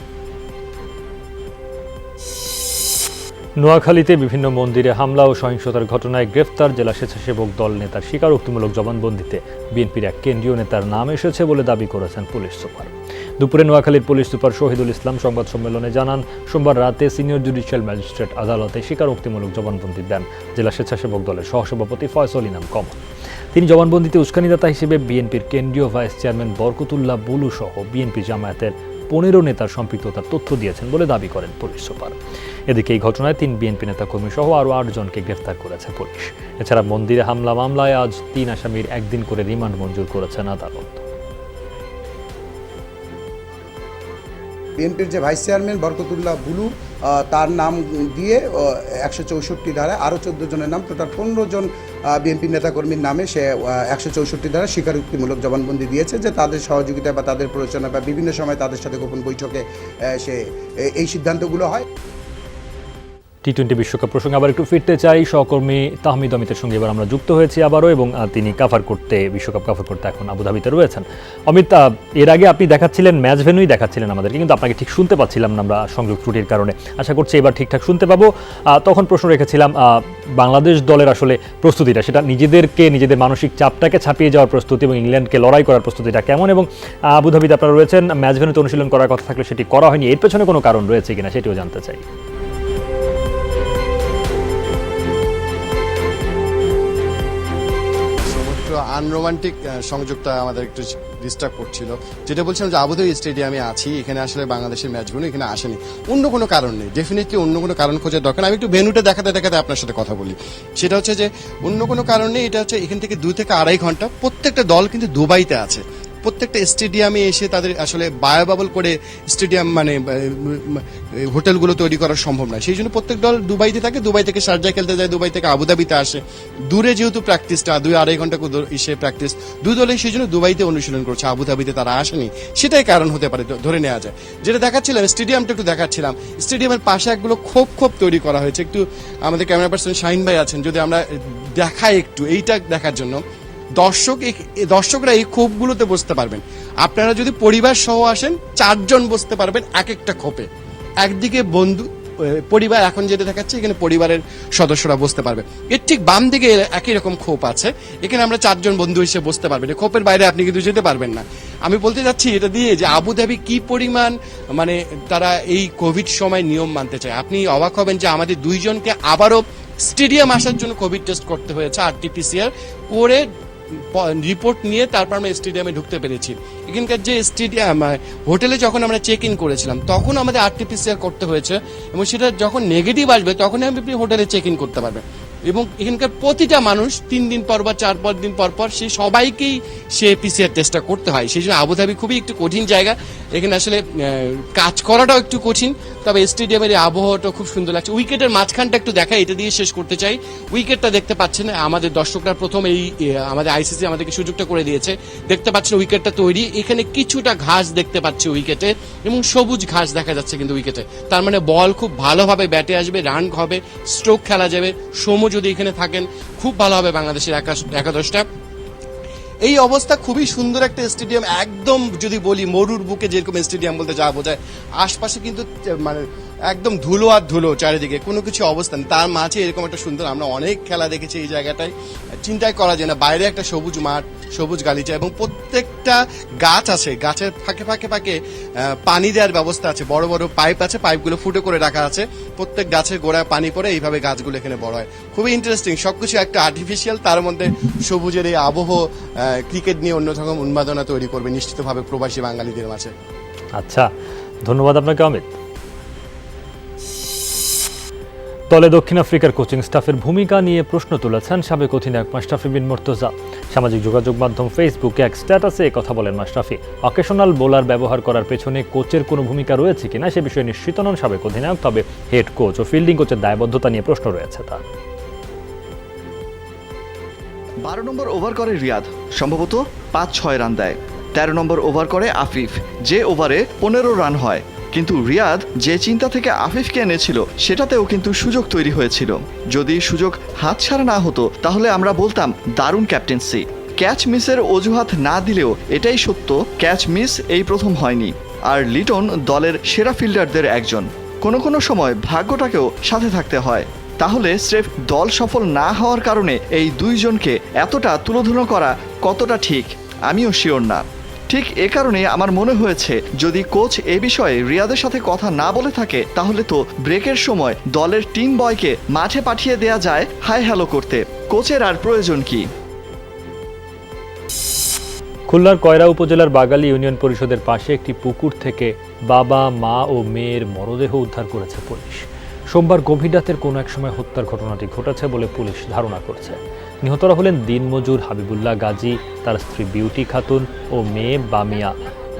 S1: নোয়াখালীতে বিভিন্ন মন্দিরে হামলা ও সহিংসতার ঘটনায় গ্রেফতার জেলা স্বেচ্ছাসেবক দল নেতার স্বীকারোক্তিমূলক জবানবন্দিতে বিএনপির এক কেন্দ্রীয় নেতার নাম এসেছে বলে দাবি করেছেন পুলিশ সুপার। দুপুরে নোয়াখালীর পুলিশ সুপার শহীদুল ইসলাম সংবাদ সম্মেলনে জানান, সোমবার রাতে সিনিয়র জুডিশিয়াল ম্যাজিস্ট্রেট আদালতে স্বীকারোক্তিমূলক জবানবন্দি দেন জেলা স্বেচ্ছাসেবক দলের সহসভাপতি ফয়সল ইনাম কমল। তিনি জবানবন্দিতে উস্কানিদাতা হিসেবে বিএনপির কেন্দ্রীয় ভাইস চেয়ারম্যান বরকতুল্লাহ বুলু সহ বিএনপি জামায়াতের 15 নেতার সম্পৃক্ততার তথ্য দিয়েছেন বলে দাবি করেন পুলিশ সুপার। এদিকে এই ঘটনায় 3 বিএনপি নেতাকর্মী সহ আরও 8 জনকে গ্রেফতার করেছে পুলিশ। এছাড়া মন্দিরে হামলা মামলায় আজ 3 আসামির একদিন করে রিমান্ড মঞ্জুর করেছেন আদালত।
S14: বিএনপির যে ভাইস চেয়ারম্যান বরকতুল্লাহ বুলু তার নাম দিয়ে 164 ধারায় আরও 14 জনের নাম, টোটাল 15 জন বিএনপি নেতাকর্মীর নামে সে 164 ধারা স্বীকারোক্তিমূলক জবানবন্দি দিয়েছে যে তাদের সহযোগিতায় বা তাদের প্ররোচনা বা বিভিন্ন সময় তাদের সাথে গোপন বৈঠকে সে এই সিদ্ধান্তগুলো হয়।
S1: টি-20 বিশ্বকাপ প্রসঙ্গে আবার একটু ফিরতে চাই। সহকর্মী তাহমিদ অমিতের সঙ্গে এবার আমরা যুক্ত হয়েছি আবারও, এবং তিনি বিশ্বকাপ কাভার করতে এখন আবুধাবিতে রয়েছেন। অমিত, এর আগে আপনি দেখাচ্ছিলেন ম্যাচ ভেন্যুই দেখাচ্ছিলেন আমাদেরকে, কিন্তু আপনাকে ঠিক শুনতে পাচ্ছিলাম না আমরা সংযোগ ত্রুটির কারণে। আশা করছি এবার ঠিকঠাক শুনতে পাবো। তখন প্রশ্ন রেখেছিলাম বাংলাদেশ দলের আসলে প্রস্তুতিটা, সেটা নিজেদের মানসিক চাপটাকে ছাপিয়ে যাওয়ার প্রস্তুতি এবং ইংল্যান্ডকে লড়াই করার প্রস্তুতিটা কেমন, এবং আবুধাবিতে আপনারা রয়েছেন, ম্যাচ ভেন্যুতে অনুশীলন করার কথা থাকলে সেটি করা হয়নি, এর পেছনে কোনো কারণ রয়েছে কিনা সেটিও জানতে চাই।
S12: আনরোমান্টিক সংযোগটা আমাদের একটু ডিস্টার্ব করছিল। যেটা বলছিলাম যে আবুধাবি স্টেডিয়ামে আছি, এখানে আসলে বাংলাদেশের ম্যাচগুলো এখানে আসেনি, অন্য কোনো কারণ নেই। ডেফিনেটলি অন্য কোনো কারণ খোঁজার দরকার। আমি একটু ভেন্যুটা দেখাতে আপনার সাথে কথা বলি। সেটা হচ্ছে যে অন্য কোনো কারণ নেই, এটা হচ্ছে এখান থেকে 2 থেকে 2.5 ঘন্টা। প্রত্যেকটা দল কিন্তু দুবাইতে আছে, প্রত্যেকটা স্টেডিয়ামে এসে তাদের আসলে বায়োবাবল করে স্টেডিয়াম মানে হোটেলগুলো তৈরি করা সম্ভব নয়। সেই জন্য প্রত্যেক দল দুবাইতে থাকে, দুবাই থেকে শারজায় খেলতে যায়, দুবাই থেকে আবুধাবিতে আসে। দূরে যেহেতু প্র্যাকটিসটা 2-2.5 ঘন্টা এসে প্র্যাকটিস, 2 দলেই সেই জন্য দুবাইতে অনুশীলন করছে, আবুধাবিতে তারা আসেনি, সেটাই কারণ হতে পারে ধরে নেওয়া যায়। যেটা দেখাচ্ছিলাম স্টেডিয়ামটা একটু দেখাচ্ছিলাম, স্টেডিয়ামের পাশে একগুলো খোপ তৈরি করা হয়েছে। একটু আমাদের ক্যামেরা পার্সন শাহিন ভাই আছেন, যদি আমরা দেখাই একটু এইটা দেখার জন্য, দর্শকরা এই খোপগুলোতে বসতে পারবেন। আপনারা যদি পরিবার সহ আসেন 4 জন বসতে পারবেন এক একটা খোপে। একদিকে পরিবার, এখন যেটা দেখাচ্ছে এখানে পরিবারের সদস্যরা বসতে পারবে। এর ঠিক বাম দিকে একই রকম খোপ আছে, এখানে আমরা 4 জন বন্ধু হিসেবে বসতে পারবেন। খোপের বাইরে আপনি কিন্তু যেতে পারবেন না। আমি বলতে যাচ্ছি এটা দিয়ে যে আবুধাবি কি পরিমাণ মানে তারা এই কোভিড সময় নিয়ম মানতে চায়। আপনি অবাক হবেন যে আমাদের 2 জনকে আবারও স্টেডিয়াম আসার জন্য কোভিড টেস্ট করতে হয়েছে, RT-PCR করে রিপোর্ট নিয়ে তারপর আমরা স্টেডিয়ামে ঢুকতে পেরেছি। এখানকার যে স্টেডিয়াম হোটেলে যখন আমরা চেক ইন করেছিলাম তখন আমাদের RT-PCR করতে হয়েছে, এবং সেটা যখন নেগেটিভ আসবে তখনই আপনি হোটেলে চেক ইন করতে পারবেন। এবং এখানকার প্রতিটা মানুষ 3 দিন পর বা 4 দিন পর সে সবাইকেই সে PCR টেস্টটা করতে হয়। সেই জন্য আবুধাবি খুবই একটু কঠিন জায়গা, এখানে আসলে কাজ করাটাও একটু কঠিন। তবে স্টেডিয়ামের এই আবহাওয়াটা খুব সুন্দর লাগছে। উইকেটের মাঝখানটা একটু দেখা, এটা দিয়ে শেষ করতে চাই। উইকেটটা দেখতে পাচ্ছেন, আমাদের দর্শকরা প্রথম এই আমাদের ICC আমাদেরকে সুযোগটা করে দিয়েছে। দেখতে পাচ্ছেন উইকেটটা তৈরি, এখানে কিছুটা ঘাস দেখতে পাচ্ছি উইকেটে, এবং সবুজ ঘাস দেখা যাচ্ছে কিন্তু উইকেটে। তার মানে বল খুব ভালোভাবে ব্যাটে আসবে, রান হবে, স্ট্রোক খেলা যাবে। সমু যদি এখানে থাকেন খুব ভালো হবে বাংলাদেশের একাদশটা। এই অবস্থা, খুবই সুন্দর একটা স্টেডিয়াম, একদম যদি বলি মরুর বুকে যেরকম স্টেডিয়াম বলতে যা বোঝায়, আশপাশে কিন্তু মানে একদম ধুলো আর ধুলো, চারিদিকে কোনো কিছু অবস্থা নেই, তার মাঝে এরকম একটা সুন্দর, আমরা অনেক খেলা দেখেছি এই জায়গাটায়, চিন্তাই করা যায় না। বাইরে একটা সবুজ মাঠ, সবুজ গালিচা, এবং প্রত্যেকটা গাছ আছে, গাছের ফাঁকে ফাঁকে পানি দেওয়ার ব্যবস্থা আছে, বড় বড় পাইপ আছে, পাইপগুলো ফুটো করে রাখা আছে, প্রত্যেক গাছের গোড়ায় পানি পড়ে, এইভাবে গাছগুলো এখানে বড় হয়। খুবই ইন্টারেস্টিং, সবকিছু একটা আর্টিফিশিয়াল, তার মধ্যে সবুজের এই আবহ ক্রিকেট নিয়ে অন্যরকম উন্মাদনা তৈরি করবে নিশ্চিতভাবে প্রবাসী বাঙালিদের মাঝে।
S1: আচ্ছা, ধন্যবাদ আপনাকে অমিত। দলে দক্ষিণ আফ্রিকার কোচিং স্টাফের ভূমিকা নিয়ে প্রশ্ন তুলেছেন সাবেক অধিনায়ক মাশরাফি বিন মুর্তজা। সামাজিক যোগাযোগ মাধ্যম ফেসবুকে এক স্ট্যাটাসে কথা বলেন মাশরাফি। অকেশনাল বোলার ব্যবহার করার পেছনে কোচের কোনো ভূমিকা রয়েছে কিনা সে বিষয়ে নিশ্চিত নন সাবেক অধিনায়ক, তবে হেড কোচ ও ফিল্ডিং কোচের দায়বদ্ধতা নিয়ে প্রশ্ন রয়েছে তার।
S15: 12 নম্বর ওভার করে রিয়াদ, সম্ভবত 5-6 রান দেয়। 13 নম্বর ওভার করে আফিফ, যে ওভারে 15 রান হয়। কিন্তু রিয়াদ যে চিন্তা থেকে আফিফকে এনেছিল সেটাতেও কিন্তু সুযোগ তৈরি হয়েছিল। যদি সুযোগ হাতছাড়া না হতো তাহলে আমরা বলতাম দারুণ ক্যাপ্টেন্সি। ক্যাচ মিসের অজুহাত না দিলেও এটাই সত্য, ক্যাচ মিস এই প্রথম হয়নি। আর লিটন দলের সেরা ফিল্ডারদের একজন। কোনো সময় ভাগ্যটাকেও সাথে থাকতে হয়। তাহলে স্রেফ দল সফল না হওয়ার কারণে এই দুইজনকে এতটা তুলোধুলো করা কতটা ঠিক আমিও শিওর না। ঠিক এ কারণে আমার মনে হয়েছে যদি কোচ এ বিষয়ে রিয়াদের সাথে কথা না বলে থাকে তাহলে তো ব্রেকের সময় দলের টিম বয়কে মাঠে পাঠিয়ে দেয়া যায় হাই হ্যালো করতে। কোচের আর প্রয়োজন কি?
S1: খুলনার কয়রা উপজেলার বাগালী ইউনিয়ন পরিষদের পাশে একটি পুকুর থেকে বাবা, মা ও মেয়ের মরদেহ উদ্ধার করেছে পুলিশ। সোমবার গভীর রাতের কোনো এক সময় হত্যার ঘটনাটি ঘটেছে বলে পুলিশ ধারণা করছে। নিহতরা হলেন দিনমজুর হাবিবুল্লাহ গাজী, তার স্ত্রী বিউটি খাতুন ও মেয়ে বামিয়া,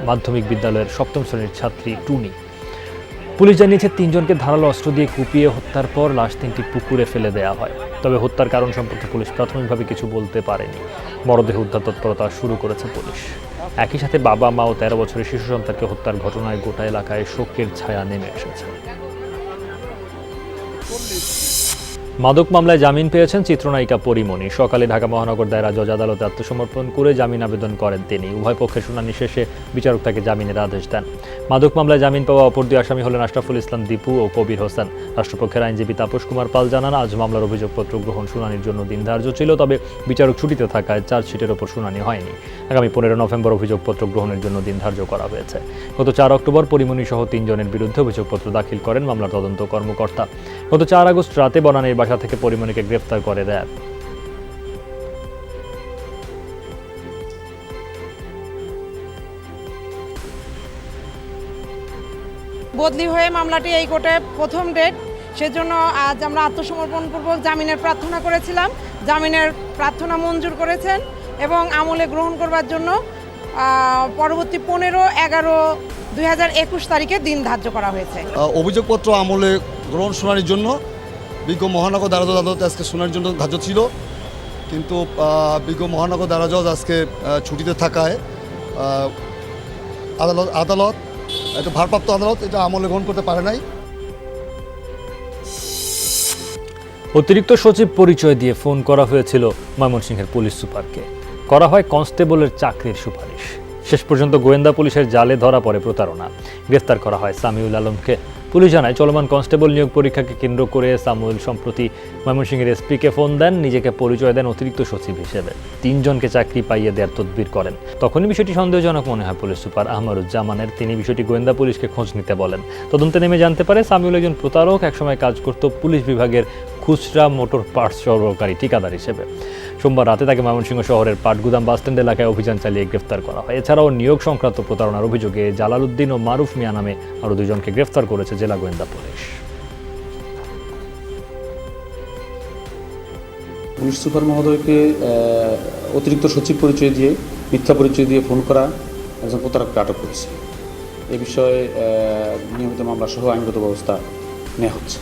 S1: মাধ্যমিক বিদ্যালয়ের 7ম শ্রেণীর ছাত্রী টুনি। পুলিশ জানিয়েছে 3 জনকে ধারালো অস্ত্র দিয়ে কুপিয়ে হত্যার পর লাশ 3টি পুকুরে ফেলে দেওয়া হয়। তবে হত্যার কারণ সম্পর্কে পুলিশ প্রাথমিকভাবে কিছু বলতে পারেনি। মরদেহ উদ্ধার তৎপরতা শুরু করেছে পুলিশ। একই সাথে বাবা, মা ও 13 বছরের শিশু সন্তানকে হত্যার ঘটনায় গোটা এলাকায় শোকের ছায়া নেমে এসেছে। মাদক মামলায় জামিন পেয়েছেন চিত্রনায়িকা পরিমণি। সকালে ঢাকা মহানগর দায়রা জজ আদালতে আত্মসমর্পণ করে জামিন আবেদন করেন তিনি। উভয় পক্ষের শুনানি শেষে বিচারক তাকে জামিনের আদেশ দেন। মাদক মামলায় জামিন পাওয়া অপর 2 আসামি হলেন আশরাফুল ইসলাম দীপু ও কবির হোসেন। রাষ্ট্রপক্ষের আইনজীবী তাপস কুমার পাল জানান, আজ মামলার অভিযোগপত্র গ্রহণ শুনানির জন্য দিন ধার্য ছিল, তবে বিচারক ছুটিতে থাকায় চার্জশিটের ওপর শুনানি হয়নি। আগামী 15 নভেম্বর অভিযোগপত্র গ্রহণের জন্য দিন ধার্য করা হয়েছে। গত 4 অক্টোবর পরিমণি সহ 3 জনের বিরুদ্ধে অভিযোগপত্র দাখিল করেন মামলার তদন্ত কর্মকর্তা। গত 4 আগস্ট রাতে বনানীর বাসা থেকে পরিমণিকে গ্রেফতার করে র্যাব।
S16: বদলি হয়ে মামলাটি এই কোর্টে প্রথম ডেট, সেজন্য আজ আমরা আত্মসমর্পণপূর্বক জামিনের প্রার্থনা করেছিলাম। জামিনের প্রার্থনা মঞ্জুর করেছেন এবং আমলে গ্রহণ করবার জন্য পরবর্তী 15/11/2021 তারিখে দিন ধার্য করা হয়েছে।
S17: অভিযোগপত্র আমলে গ্রহণ শুনানির জন্য বিজ্ঞ মহানগর দায়রা জজ আদালতে আজকে শুনানির জন্য ধার্য ছিল, কিন্তু বিজ্ঞ মহানগর দায়রা জজ আজকে ছুটিতে থাকায় আদালত এটা ভারপ্রাপ্ত আদালত এটা আমলে গ্রহণ করতে পারে নাই।
S1: অতিরিক্ত সচিব পরিচয় দিয়ে ফোন করা হয়েছিল ময়মনসিংহের পুলিশ সুপারকে। করা হয় কনস্টেবলের চাকরির সুপারিশ। শেষ পর্যন্ত গোয়েন্দা পুলিশের জালে ধরা পড়ে প্রতারণা। গ্রেফতার করা হয় সামিউল আলমকে। পুলিশ জানায়, চলমান কনস্টেবল নিয়োগ পরীক্ষাকে কেন্দ্র করে সামুয়েল সম্প্রতি ময়মনসিংহের এসপিকে ফোন দেন, নিজেকে পরিচয় দেন অতিরিক্ত সচিব হিসেবে। 3 জনকে চাকরি পাইয়ে দেওয়ার তদবির করেন। তখনই বিষয়টি সন্দেহজনক মনে হয় পুলিশ সুপার আহমারুজ্জামানের। তিনি বিষয়টি গোয়েন্দা পুলিশকে খোঁজ নিতে বলেন। তদন্তে নেমে জানতে পারে সামিউল একজন প্রতারক, একসময় কাজ করত পুলিশ বিভাগের খুচরা মোটর পার্টস সরবরাহকারী ঠিকাদার হিসেবে। সোমবার রাতে তাকে ময়মনসিংহ শহরের পাটগুদাম বাসস্ট্যান্ড এলাকায় অভিযান চালিয়ে গ্রেফতার করা হয়। এছাড়াও নিয়োগ সংক্রান্ত প্রতারণার অভিযোগে জালালউদ্দিন ও মারুফ মিয়া নামে আরও 2 জনকে গ্রেফতার করেছে জেলা গোয়েন্দা পুলিশ।
S18: পুলিশ সুপার মহোদয়কে অতিরিক্ত সচিব পরিচয় দিয়ে, মিথ্যা পরিচয় দিয়ে ফোন করা একজন প্রতারককে আটক করেছে। এ বিষয়ে নিয়মিত মামলা সহ আইনগত ব্যবস্থা নেওয়া হচ্ছে।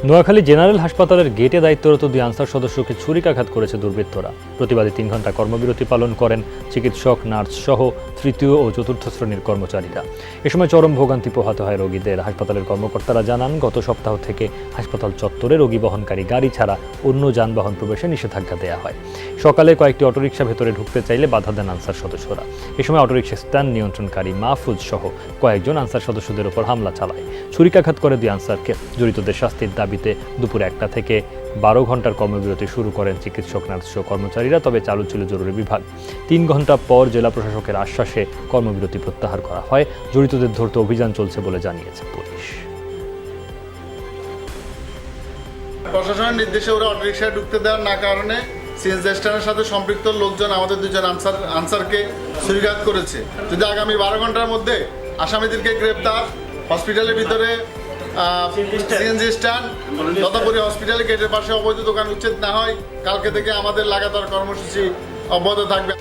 S1: নোয়াখালী জেনারেল হাসপাতালের গেটে দায়িত্বরত 2 আনসার সদস্যকে ছুরিকাঘাত করেছে দুর্বৃত্তরা। প্রতিবাদী 3 ঘণ্টা কর্মবিরতি পালন করেন চিকিৎসক, নার্স সহ 3য় ও 4র্থ শ্রেণীর কর্মচারীরা। এ সময় চরম ভোগান্তি পোহাতে হয় রোগীদের। হাসপাতালের কর্মকর্তারা জানান, গত সপ্তাহ থেকে হাসপাতাল চত্বরে রোগী বহনকারী গাড়ি ছাড়া অন্য যানবাহন প্রবেশে নিষেধাজ্ঞা দেওয়া হয়। সকালে কয়েকটি অটোরিকশা ভেতরে ঢুকতে চাইলে বাধা দেন আনসার সদস্যরা। এ সময় অটোরিকশা স্ট্যান্ড নিয়ন্ত্রণকারী মাহফুজ সহ কয়েকজন আনসার সদস্যদের উপর হামলা চালায়। ছুরিকাঘাত করে 2 আনসারকে। জড়িতদের শাস্তির দাবিতে দুপুর 1টা থেকে 12 ঘণ্টার কর্মবিরতি শুরু করেন চিকিৎসক, নার্স সহ কর্মচারীরা। তবে চালু ছিল জরুরি বিভাগ। 3 ঘণ্টা পর জেলা প্রশাসকের আশ্বাসে কর্মবিরতি প্রত্যাহার করা হয়। জড়িতদের ধরতে অভিযান চলছে বলে জানিয়েছে পুলিশ।
S19: প্রশাসনের নির্দেশে ওরা অটোরিকশায় ঢুকতে দেওয়ার না কারণে সিএনজি স্ট্যান্ডের সাথে সম্পৃক্ত লোকজন আমাদের 2 জন আনসারকে ছুরিকাঘাত করেছে। যদি আগামী 12 ঘণ্টার মধ্যে আসামিদেরকে গ্রেপ্তার, হসপিটালের ভিতরে সিএনজি স্ট্যান্ড তথাপরি হসপিটালের গেটের পাশে অবৈধ দোকান উচ্ছেদ না হয়, কালকে থেকে আমাদের লাগাতার কর্মসূচি অব্যাহত থাকবে।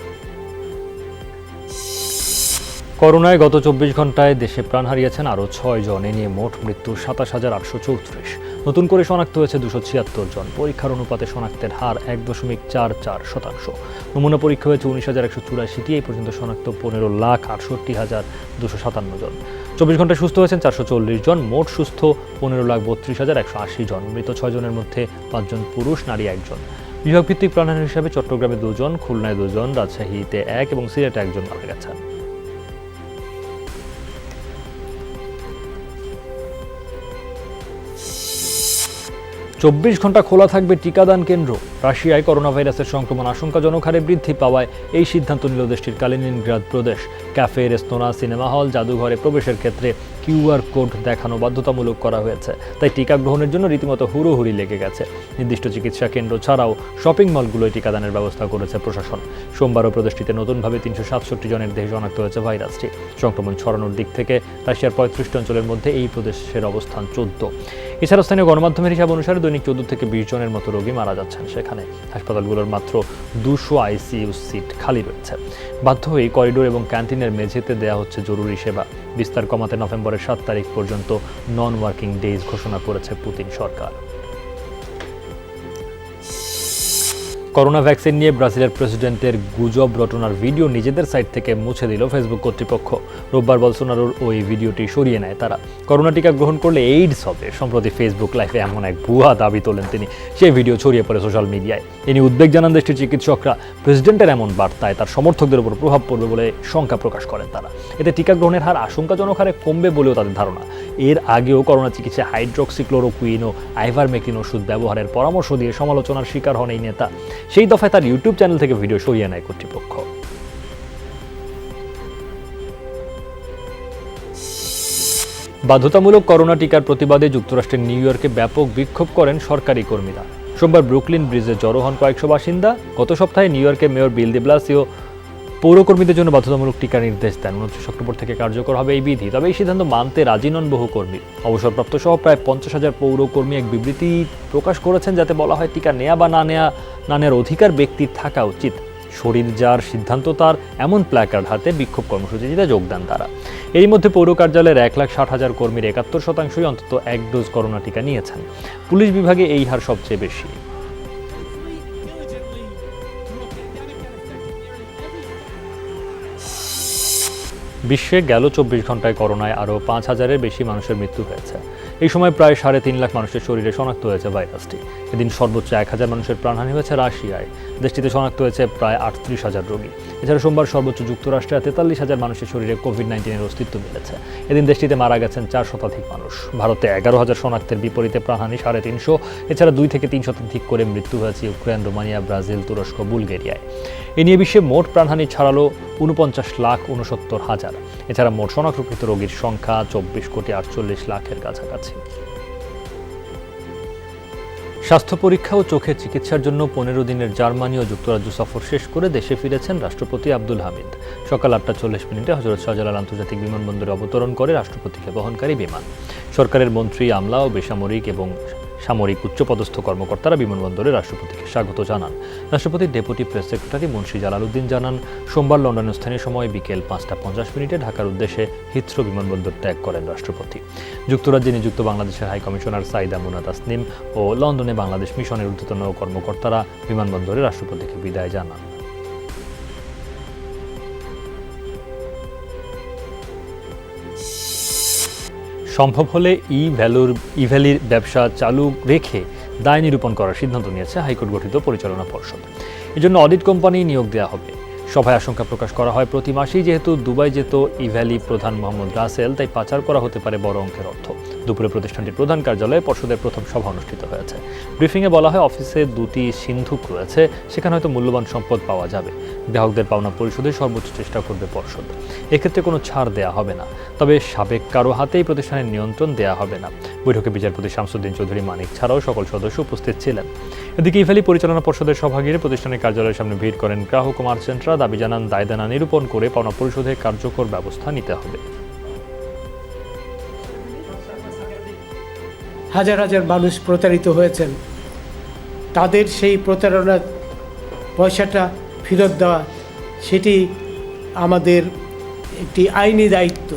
S1: করোনায় গত 24 ঘণ্টায় দেশে প্রাণ হারিয়েছেন আরও 6 জন। এ নিয়ে মোট মৃত্যু 27,834। নতুন করে শনাক্ত হয়েছে 276 জন। পরীক্ষার অনুপাতে শনাক্তের হার 1.44%। নমুনা পরীক্ষা হয়েছে 19,184টি। এই পর্যন্ত শনাক্ত 15,68,257 জন। 24 ঘন্টায় সুস্থ হয়েছেন 440 জন। মোট সুস্থ 15,32,180 জন। মৃত 6 জনের মধ্যে 5 জন পুরুষ, নারী 1 জন। বিভাগভিত্তিক প্রাণহানি হিসাবে চট্টগ্রামে 2 জন, খুলনায় 2 জন, রাজশাহীতে 1 এবং সিলেটে 1 জন মারা গেছেন। চব্বিশ ঘন্টা খোলা থাকবে টিকাদান কেন্দ্র। রাশিয়ায় করোনা ভাইরাসের সংক্রমণ আশঙ্কাজনক হারে বৃদ্ধি পাওয়ায় এই সিদ্ধান্ত নিল দেশটির কালিনিনগ্রাদ প্রদেশ। ক্যাফে, রেস্তোরাঁ, সিনেমা হল, জাদুঘরে প্রবেশের ক্ষেত্রে QR কোড দেখানো বাধ্যতামূলক করা হয়েছে। তাই টিকা গ্রহণের জন্য রীতিমতো হুড়োহুড়ি লেগে গেছে। নির্দিষ্ট চিকিৎসা কেন্দ্র ছাড়াও শপিং মলগুলোয় টিকাদানের ব্যবস্থা করেছে প্রশাসন। সোমবারও প্রদেশটিতে নতুনভাবে 367 জনের দেহে শনাক্ত হয়েছে ভাইরাসটি। সংক্রমণ ছড়ানোর দিক থেকে রাশিয়ার 35টি অঞ্চলের মধ্যে এই প্রদেশের অবস্থান 14। এছাড়া স্থানীয় গণমাধ্যমের হিসাব অনুসারে দৈনিক 14 থেকে 20 জনের মতো রোগী মারা যাচ্ছেন সেখানে। হাসপাতালগুলোর মাত্র 200 ICU সিট খালি রয়েছে। বাধ্য হয়ে করিডোর এবং ক্যান্টিনের মেঝেতে দেয়া হচ্ছে জরুরি সেবা। বিস্তার কমাতে নভেম্বরের 7 তারিখ পর্যন্ত নন ওয়ার্কিং ডেজ ঘোষণা করেছে পুতিন সরকার। করোনা ভ্যাকসিন নিয়ে ব্রাজিলের প্রেসিডেন্টের গুজব রটনার ভিডিও নিজেদের সাইট থেকে মুছে দিল ফেসবুক কর্তৃপক্ষ। রোববার বলসোনারোর ওই ভিডিওটি সরিয়ে নেয় তারা। করোনা টিকা গ্রহণ করলে এইডস হবে। সম্প্রতি ফেসবুক লাইভে এমন এক ভুয়া দাবি তোলেন তিনি। সেই ভিডিও ছড়িয়ে পড়ে সোশ্যাল মিডিয়ায়। এ নিয়ে উদ্বেগ জানান দেশটির চিকিৎসকরা। প্রেসিডেন্টের এমন বার্তায় তার সমর্থকদের উপর প্রভাব পড়বে বলে শঙ্কা প্রকাশ করেন তারা। এতে টিকা গ্রহণের হার আশঙ্কাজনক হারে কমবে বলেও তাদের ধারণা। এর আগেও করোনা চিকিৎসায় হাইড্রোক্সিক্লোরোকুইন ও আইভারমেকটিন ওষুধ ব্যবহারের পরামর্শ দিয়ে সমালোচনার শিকার হন এই নেতা। সেই দফায় তার ইউটিউব চ্যানেল থেকে ভিডিও সরিয়ে নেয় কর্তৃপক্ষ। বাধ্যতামূলক করোনা টিকার প্রতিবাদে যুক্তরাষ্ট্রের নিউ ইয়র্কে ব্যাপক বিক্ষোভ করেন সরকারি কর্মীরা। সোমবার ব্রুকলিন ব্রিজে জড়ো হন কয়েকশো বাসিন্দা। গত সপ্তাহে নিউ ইয়র্কের মেয়র বিল ডি ব্লাসিও পৌরকর্মীদের জন্য বাধ্যতামূলক টিকার নির্দেশ দেন। 29 অক্টোবর থেকে কার্যকর হবে এই বিধি। তবে এই সিদ্ধান্ত মানতে রাজি নন বহু কর্মী। অবসরপ্রাপ্ত সহ প্রায় 50,000 পৌরকর্মী এক বিবৃতি প্রকাশ করেছেন, যাতে বলা হয় টিকা নেয়া বা না নেওয়ার অধিকার ব্যক্তির থাকা উচিত। শরীর যার সিদ্ধান্ত তার, এমন প্ল্যাকার্ড হাতে বিক্ষোভ কর্মসূচিতে যোগ দেন তারা। এরই মধ্যে পৌর কার্যালয়ের 1,60,000 কর্মীর 71%ই অন্তত 1 ডোজ করোনা টিকা নিয়েছেন। পুলিশ বিভাগে এই হার সবচেয়ে বেশি। বিশ্বে গেল 24 ঘন্টায় করোনায় আরও 5,000-এর বেশি মানুষের মৃত্যু হয়েছে। এই সময় প্রায় 3.5 লাখ মানুষের শরীরে শনাক্ত হয়েছে ভাইরাসটি। এদিন সর্বোচ্চ 1,000 মানুষের প্রাণহানি হয়েছে রাশিয়ায়। দেশটিতে শনাক্ত হয়েছে প্রায় 38,000 রোগী। এছাড়া সোমবার সর্বোচ্চ যুক্তরাষ্ট্রে 43,000 মানুষের শরীরে কোভিড-19-এর অস্তিত্ব মিলেছে। এদিন দেশটিতে মারা গেছেন 4 শতাধিক মানুষ। ভারতে 11,000 শনাক্তের বিপরীতে প্রাণহানি 350। এছাড়া 2 থেকে 3 শতাধিক করে মৃত্যু হয়েছে ইউক্রেন, রোমানিয়া, ব্রাজিল, তুরস্ক, বুলগেরিয়ায়। এ নিয়ে বিশ্বে মোট প্রাণহানি ছাড়ালো 49,69,000। এছাড়া মোট শনাক্তকৃত রোগীর সংখ্যা 24,48,00,000-এর কাছাকাছি। স্বাস্থ্য পরীক্ষা ও চোখের চিকিৎসার জন্য 15 দিনের জার্মানি ও যুক্তরাজ্য সফর শেষ করে দেশে ফিরেছেন রাষ্ট্রপতি আব্দুল হামিদ। সকাল 8:40 হযরত শাহজালাল আন্তর্জাতিক বিমানবন্দরে অবতরণ করে রাষ্ট্রপতিকে বহনকারী বিমান। সরকারের মন্ত্রী, আমলা ও বেসামরিক এবং সামরিক উচ্চপদস্থ কর্মকর্তারা বিমানবন্দরে রাষ্ট্রপতিকে স্বাগত জানান। রাষ্ট্রপতির deputy press secretary Munshi Jalaluddin জানান, সোমবার লন্ডনের স্থানীয় সময় বিকেল 5:50 ঢাকার উদ্দেশ্যে হিথ্রো বিমানবন্দর ত্যাগ করেন রাষ্ট্রপতি। যুক্তরাজ্যে নিযুক্ত বাংলাদেশের হাই কমিশনার সাইদা মুনা তাসনিম ও লন্ডনে বাংলাদেশ মিশনের ঊর্ধ্বতন কর্মকর্তারা বিমানবন্দরে রাষ্ট্রপতিকে বিদায় জানান। সম্ভব হলে ই-ভ্যালির ব্যবসা চালু রেখে দায় নিরূপণ করার সিদ্ধান্ত নিয়েছে হাইকোর্ট গঠিত পরিচালনা পর্ষদ। এজন্য অডিট কোম্পানি নিয়োগ দেওয়া হবে। সভায় আশঙ্কা প্রকাশ করা হয়, প্রতি মাসেই যেহেতু দুবাই যেত ই-ভ্যালি প্রধান মোহাম্মদ রাসেল, তাই পাচার করা হতে পারে বড় অঙ্কের অর্থ। দুপুরে প্রতিষ্ঠানটির প্রধান কার্যালয়ে পর্ষদের প্রথম সভা অনুষ্ঠিত হয়েছে। ব্রিফিংয়ে বলা হয়, অফিসে 2টি সিন্ধুক রয়েছে, সেখানে হয়তো মূল্যবান সম্পদ পাওয়া যাবে। গ্রাহকদের পাওনা পরিশোধে সর্বোচ্চ চেষ্টা করবে পর্ষদ। এক্ষেত্রে কোনো ছাড় দেয়া হবে না, তবে সাবেক কারো হাতেই প্রতিষ্ঠানের নিয়ন্ত্রণ দেয়া হবে না। বৈঠকে বিচারপতি শামসুদ্দিন চৌধুরী মানিক ছাড়াও সকল সদস্য উপস্থিত ছিলেন। এদিকে ই-ভ্যালি পরিচালনা পর্ষদের সভা ঘিরে প্রতিষ্ঠানের কার্যালয়ের সামনে ভিড় করেন গ্রাহক ও মার্চেন্টরা। দাবি জানান, দায়দানা নিরূপণ করে পাওনা পরিশোধে কার্যকর ব্যবস্থা নিতে হবে।
S20: হাজার হাজার মানুষ প্রতারিত হয়েছেন, তাদের সেই প্রতারণার পয়সাটা ফেরত দেওয়া, সেটি আমাদের একটি আইনি দায়িত্ব।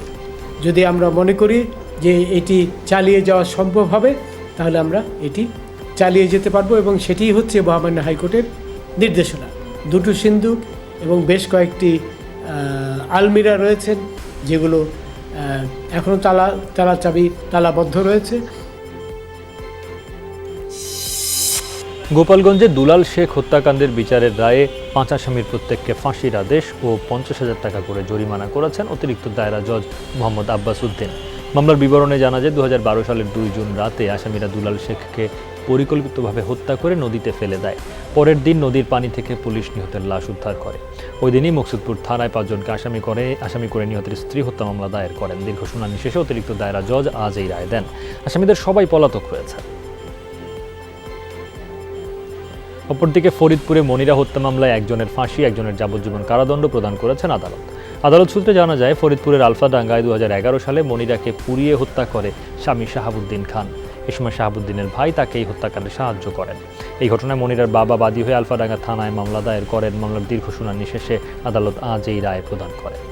S20: যদি আমরা মনে করি যে এটি চালিয়ে যাওয়া সম্ভব হবে, তাহলে আমরা এটি চালিয়ে যেতে পারবো এবং সেটিই হচ্ছে মহামান্য হাইকোর্টের নির্দেশনা। দুটো সিন্দুক এবং বেশ কয়েকটি আলমিরা রয়েছেন, যেগুলো এখনও চাবি তালাবদ্ধ রয়েছে।
S1: গোপালগঞ্জে দুলাল শেখ হত্যাকাণ্ডের বিচারের রায়ে 5 আসামির প্রত্যেককে ফাঁসির আদেশ ও 50,000 টাকা করে জরিমানা করেছেন অতিরিক্ত দায়রা জজ মোহাম্মদ আব্বাস উদ্দিন। মামলার বিবরণে জানা যায় 2012 সালের 2 জুন রাতে আসামিরা দুলাল শেখকে পরিকল্পিতভাবে হত্যা করে নদীতে ফেলে দেয়। পরের দিন নদীর পানি থেকে পুলিশ নিহতের লাশ উদ্ধার করে। ওই দিনই মকসুদপুর থানায় 5 জনকে আসামি করে নিহতের স্ত্রী হত্যা মামলা দায়ের করেন। দীর্ঘ শুনানি শেষে অতিরিক্ত দায়রা জজ আজ এই রায় দেন। আসামিদের সবাই পলাতক রয়েছে। অপরদিকে ফরিদপুরে মনিরা হত্যা মামলায় একজনের ফাঁসি, একজনের যাবজ্জীবন কারাদণ্ড প্রদান করেছেন আদালত। আদালত সূত্রে জানা যায়, ফরিদপুরের আলফাডাঙ্গায় 2011 সালে মনিরাকে পুড়িয়ে হত্যা করে স্বামী শাহাবুদ্দিন খান। এ সময় শাহাবুদ্দিনের ভাই তাকে এই হত্যাকাণ্ডে সাহায্য করেন। এই ঘটনায় মনিরার বাবা বাদী হয়ে আলফাডাঙ্গা থানায় মামলা দায়ের করেন। মামলার দীর্ঘ শুনানি শেষে আদালত আজ এই রায় প্রদান করেন।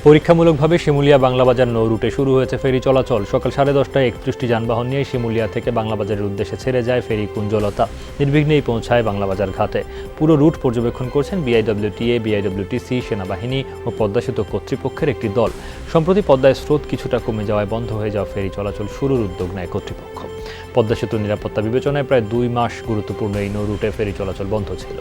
S1: পরীক্ষামূলকভাবে শিমুলিয়া বাংলাবাজার নৌ রুটে শুরু হয়েছে ফেরি চলাচল। সকাল 10:30টায় 31টি যানবাহন নিয়ে শিমুলিয়া থেকে বাংলাবাজারের উদ্দেশ্যে ছেড়ে যায় ফেরি কুঞ্জলতা। নির্বিঘ্নেই পৌঁছায় বাংলাবাজার ঘাটে। পুরো রুট পর্যবেক্ষণ করছেন বিআইডব্লিউটিএ, বিআইডব্লিউটিসি, সেনাবাহিনী ও পদ্মা সেতু কর্তৃপক্ষের একটি দল। সম্প্রতি পদ্মায় স্রোত কিছুটা কমে যাওয়ায় বন্ধ হয়ে যাওয়া ফেরি চলাচল শুরুর উদ্যোগ নেয় কর্তৃপক্ষ। পদ্মা সেতুর নিরাপত্তা বিবেচনায় প্রায় 2 মাস গুরুত্বপূর্ণ এই নৌ রুটে ফেরি চলাচল বন্ধ ছিল।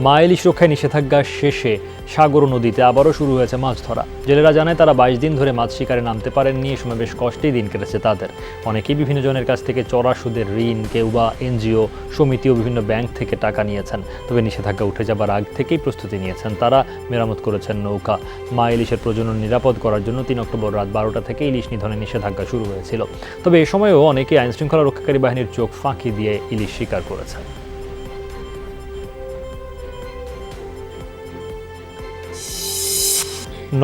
S1: মা ইলিশ রক্ষায় নিষেধাজ্ঞা শেষে সাগর নদীতে আবারও শুরু হয়েছে মাছ ধরা। জেলেরা জানায়, তারা 22 দিন ধরে মাছ শিকারে নামতে পারেননি। এ সময় বেশ কষ্টেই দিন কেটেছে তাদের। অনেকেই বিভিন্ন জনের কাছ থেকে চড়া সুদের ঋণ, কেউ বা এনজিও, সমিতি ও বিভিন্ন ব্যাংক থেকে টাকা নিয়েছেন। তবে নিষেধাজ্ঞা উঠে যাবার আগ থেকেই প্রস্তুতি নিয়েছেন তারা। মেরামত করেছেন নৌকা। মা ইলিশের প্রজনন নিরাপদ করার জন্য 3 অক্টোবর রাত 12টা থেকে ইলিশ নিধনের নিষেধাজ্ঞা শুরু হয়েছিল। তবে এ সময়ও অনেকেই আইনশৃঙ্খলা রক্ষাকারী বাহিনীর চোখ ফাঁকি দিয়ে ইলিশ শিকার করেছেন।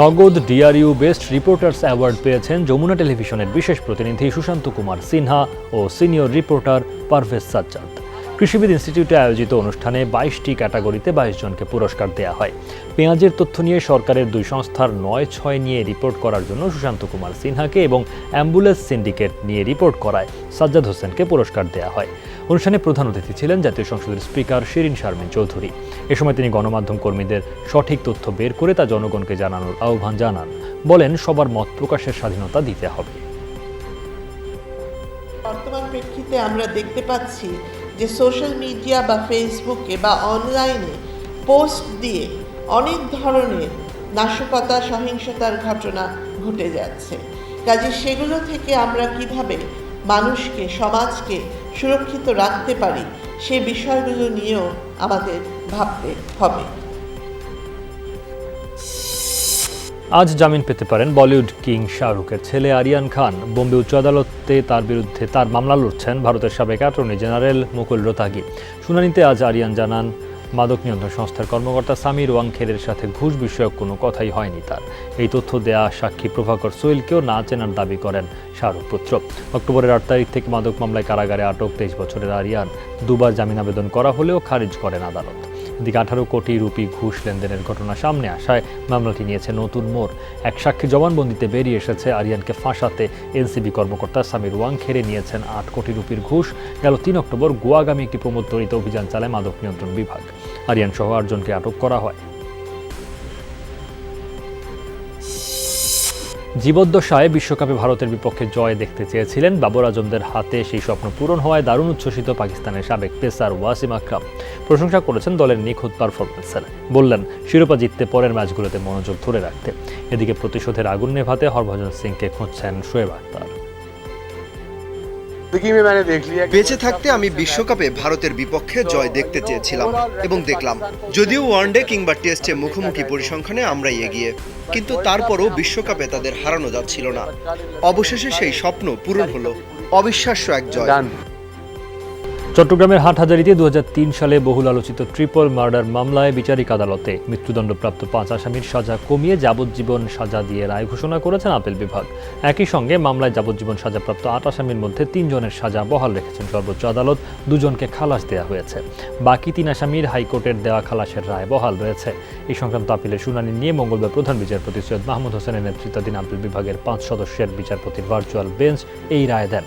S1: নগদ ডিআরইউ বেস্ট রিপোর্টার্স অ্যাওয়ার্ড পেয়েছেন যমুনা টেলিভিশনের বিশেষ প্রতিনিধি সুশান্ত কুমার সিনহা ও সিনিয়র রিপোর্টার পারভেজ সাজ্জাদ। কৃষিবিদ ইনস্টিটিউটে আয়োজিত অনুষ্ঠানে 22টি ক্যাটাগরিতে 22 জনকে পুরস্কার দেওয়া হয়। পেঁয়াজের তথ্য নিয়ে সরকারের 2 সংস্থার 9/6 নিয়ে রিপোর্ট করার জন্য সুশান্ত কুমার সিনহাকে এবং অ্যাম্বুলেন্স সিন্ডিকেট নিয়ে রিপোর্ট করায় সাজ্জাদ হোসেনকে পুরস্কার দেওয়া হয়। অনুষ্ঠানে প্রধান অতিথি ছিলেন জাতীয় সংসদের স্পিকার শিরিন শারমিন চৌধুরী। এ সময় তিনি গণমাধ্যম কর্মীদের সঠিক তথ্য বের করে তা জনগণকে জানানোর আহ্বান জানান। বলেন, সবার মত প্রকাশের স্বাধীনতা দিতে হবে।
S21: বর্তমান প্রেক্ষিতে আমরা দেখতে পাচ্ছি যে সোশ্যাল মিডিয়া বা ফেসবুকে বা অনলাইনে পোস্ট দিয়ে অনেক ধরনের নাশকতা, সহিংসতার ঘটনা ঘটে যাচ্ছে। কাজে সেগুলো থেকে আমরা কিভাবে মানুষকে, সমাজকে সুরক্ষিত রাখতে পারি, সে বিষয়গুলো নিয়েও আমাদের ভাবতে হবে।
S1: আজ জামিন পেতে পারেন বলিউড কিং শাহরুখের ছেলে আরিয়ান খান। বোম্বে উচ্চ আদালতে তার বিরুদ্ধে মামলা লড়ছেন ভারতের সাবেক অ্যাটর্নি জেনারেল মুকুল রোতাগি। শুনানিতে আজ আরিয়ান জানান, মাদক নিয়ন্ত্রণ সংস্থার কর্মকর্তা সামির ওয়াংখেরের সাথে ঘুষ বিষয়ক কোনো কথাই হয়নি তার। এই তথ্য দেয়া সাক্ষী প্রভাকর সোহেলকেও না চেনার দাবি করেন শাহরুখ পুত্র। অক্টোবরের 8 তারিখ থেকে মাদক মামলায় কারাগারে আটক 23 বছরের আরিয়ান। 2 বার জামিন আবেদন করা হলেও খারিজ করেন আদালত। এদিকে 18 কোটি রুপি ঘুষ লেনদেনের ঘটনা সামনে আসায় মামলাটি নিয়েছে নতুন মোড়। এক সাক্ষী জবানবন্দিতে বেরিয়ে এসেছে, আরিয়ানকে ফাঁসাতে এনসিবি কর্মকর্তা সামির ওয়াংখেরে নিয়েছেন 8 কোটি রুপির ঘুষ। গেল 3 অক্টোবর গোয়াগামী একটি প্রমোদরিত অভিযান চালায় মাদক নিয়ন্ত্রণ বিভাগ। আরিয়ান সহ 8 জনকে আটক করা হয়। জীবদ্দশায় বিশ্বকাপে ভারতের বিপক্ষে জয় দেখতে চেয়েছিলেন। বাবর আজমদের হাতে সেই স্বপ্ন পূরণ হওয়ায় দারুণ উচ্ছ্বসিত পাকিস্তানের সাবেক পেসার ওয়াসিম আকরাম। প্রশংসা করেছেন দলের নিখুঁত পারফরমেন্সের। বললেন, শিরোপা জিততে পরের ম্যাচগুলোতে মনোযোগ ধরে রাখতে। এদিকে প্রতিশোধের আগুন নেভাতে হরভজন সিংকে খুঁজছেন শোয়েব আখতার।
S22: বেঁচে থাকতে আমি বিশ্বকাপে ভারতের বিপক্ষে জয় দেখতে চেয়েছিলাম এবং দেখলাম। যদিও ওয়ানডে কিংবা টেস্টে মুখোমুখি পরিসংখ্যানে আমরাই এগিয়ে, কিন্তু তারপরও বিশ্বকাপে তাদের হারানো যাচ্ছিল না। অবশেষে সেই স্বপ্ন পূরণ হলো। অবিশ্বাস্য এক জয়।
S1: চট্টগ্রামের হাটহাজারীতে 2003 সালে বহুল আলোচিত ট্রিপল মার্ডার মামলায় বিচারিক আদালতে মৃত্যুদণ্ডপ্রাপ্ত 5 আসামির সাজা কমিয়ে যাবজ্জীবন সাজা দিয়ে রায় ঘোষণা করেছেন আপিল বিভাগ। একই সঙ্গে মামলায় যাবজ্জীবন সাজাপ্রাপ্ত 8 আসামির মধ্যে 3 জনের সাজা বহাল রেখেছেন সর্বোচ্চ আদালত, 2 জনকে খালাস দেওয়া হয়েছে। বাকি 3 আসামির হাইকোর্টের দেওয়া খালাসের রায় বহাল রয়েছে। এই সংক্রান্ত আপিলের শুনানি নিয়ে মঙ্গলবার প্রধান বিচারপতি সৈয়দ মাহমুদ হোসেনের নেতৃত্বাধীন আপিল বিভাগের 5 সদস্যের বিচারপতির ভার্চুয়াল বেঞ্চ এই রায় দেন।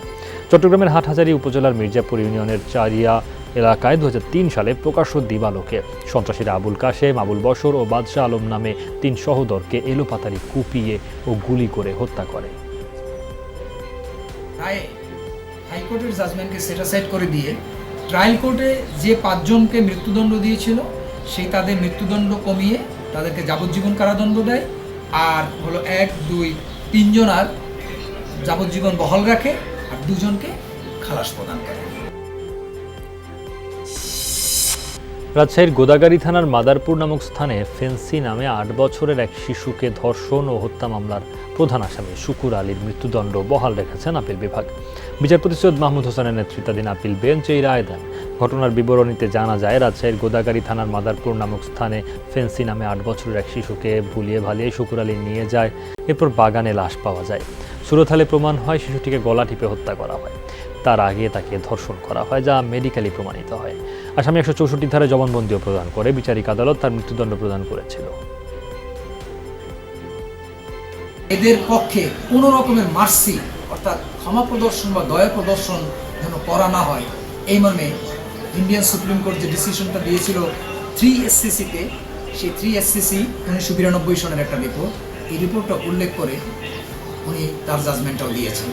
S1: চট্টগ্রামের হাটহাজারী উপজেলার মির্জাপুর ইউনিয়নের চারিয়া এলাকায় 2003 সালে প্রকাশ্য দিবালোকে সন্ত্রাসীরা আবুল কাশেম, আবুল বশর ও বাদশাহ আলম নামে 3 সহোদরকে এলোপাতাড়ি কুপিয়ে ও গুলি করে হত্যা করে।
S2: হাইকোর্টের জাজমেন্টকে সেটাসাইড করে দিয়ে ট্রায়াল কোর্টে যে 5 জনকে মৃত্যুদণ্ড দিয়েছিল সেই তাদের মৃত্যুদণ্ড কমিয়ে তাদেরকে যাবজ্জীবন কারাদণ্ড দেয়, আর হলো 1, 2, 3 জন আর যাবজ্জীবন বহাল রাখে আর 2 জনকে খালাস প্রদান করে।
S1: রাজশাহীর গোদাগাড়ী থানার মাদারপুর নামক স্থানে ফেন্সি নামে 8 বছরের এক শিশুকে ধর্ষণ ও হত্যা মামলার প্রধান আসামি শুকুর আলীর মৃত্যুদণ্ড বহাল রেখেছেন আপিল বিভাগ। বিচারপতি সৈয়দ মাহমুদ হোসেনের নেতৃত্বাধীন আপিল বেঞ্চ এই রায় দেন। ঘটনার বিবরণীতে জানা যায়, রাজশাহীর গোদাগাড়ী থানার মাদারপুর নামক স্থানে ফেন্সি নামে 8 বছরের এক শিশুকে ভুলিয়ে ভালিয়ে শুকুর আলী নিয়ে যায়। এরপর বাগানে লাশ পাওয়া যায়। সুরতহালে প্রমাণ হয় শিশুটিকে গলা টিপে হত্যা করা হয়। তার আগে তাকে ধর্ষণ করা হয়, যা মেডিকেলি প্রমাণিত হয়। আসামি 164 ধারায় জবানবন্দিও প্রদান করে বিচারিক আদালত তার মৃত্যুদণ্ড প্রদান করেছিল।
S2: এদের পক্ষে কোনো রকমের মার্সি অর্থাৎ ক্ষমা প্রদর্শন বা দয়া প্রদর্শন যেন করা না হয়, এই মর্মে ইন্ডিয়ান সুপ্রিম কোর্ট যে ডিসিশনটা দিয়েছিল 3SCC-তে, সেই 3SCC 1992 সনের একটা রিপোর্ট, এই রিপোর্টটা উল্লেখ করে উনি তার জাজমেন্টটাও দিয়েছেন।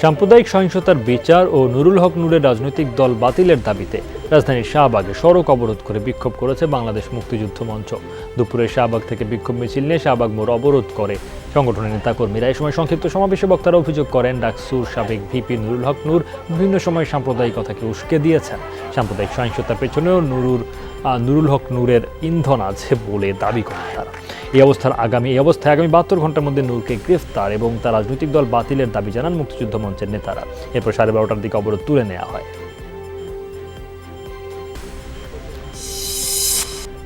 S1: সাম্প্রদায়িক সহিংসতার বিচার ও নুরুল হক নূরের রাজনৈতিক দল বাতিলের দাবিতে রাজধানীর শাহবাগে সড়ক অবরোধ করে বিক্ষোভ করেছে বাংলাদেশ মুক্তিযুদ্ধ মঞ্চ। দুপুরে শাহবাগ থেকে বিক্ষোভ মিছিল নিয়ে শাহবাগ মোড় অবরোধ করে সংগঠনের নেতাকর্মীরা। এই সময় সংক্ষিপ্ত সমাবেশে বক্তারা অভিযোগ করেন, ডাকসুর সাবেক ভিপি নুরুল হক নূর বিভিন্ন সময় সাম্প্রদায়িকতাকে উস্কে দিয়েছেন। সাম্প্রদায়িক সহিংসতার পেছনেও নুরুল হক নূরের ইন্ধন আছে বলে দাবি করেন তারা। এই অবস্থায় আগামী 72 ঘন্টার মধ্যে নূরকে গ্রেফতার এবং তার রাজনৈতিক দল বাতিলের দাবি জানান মুক্তিযুদ্ধ মঞ্চের নেতারা। এরপর 12:30টার দিকে অবরোধ তুলে নেওয়া হয়।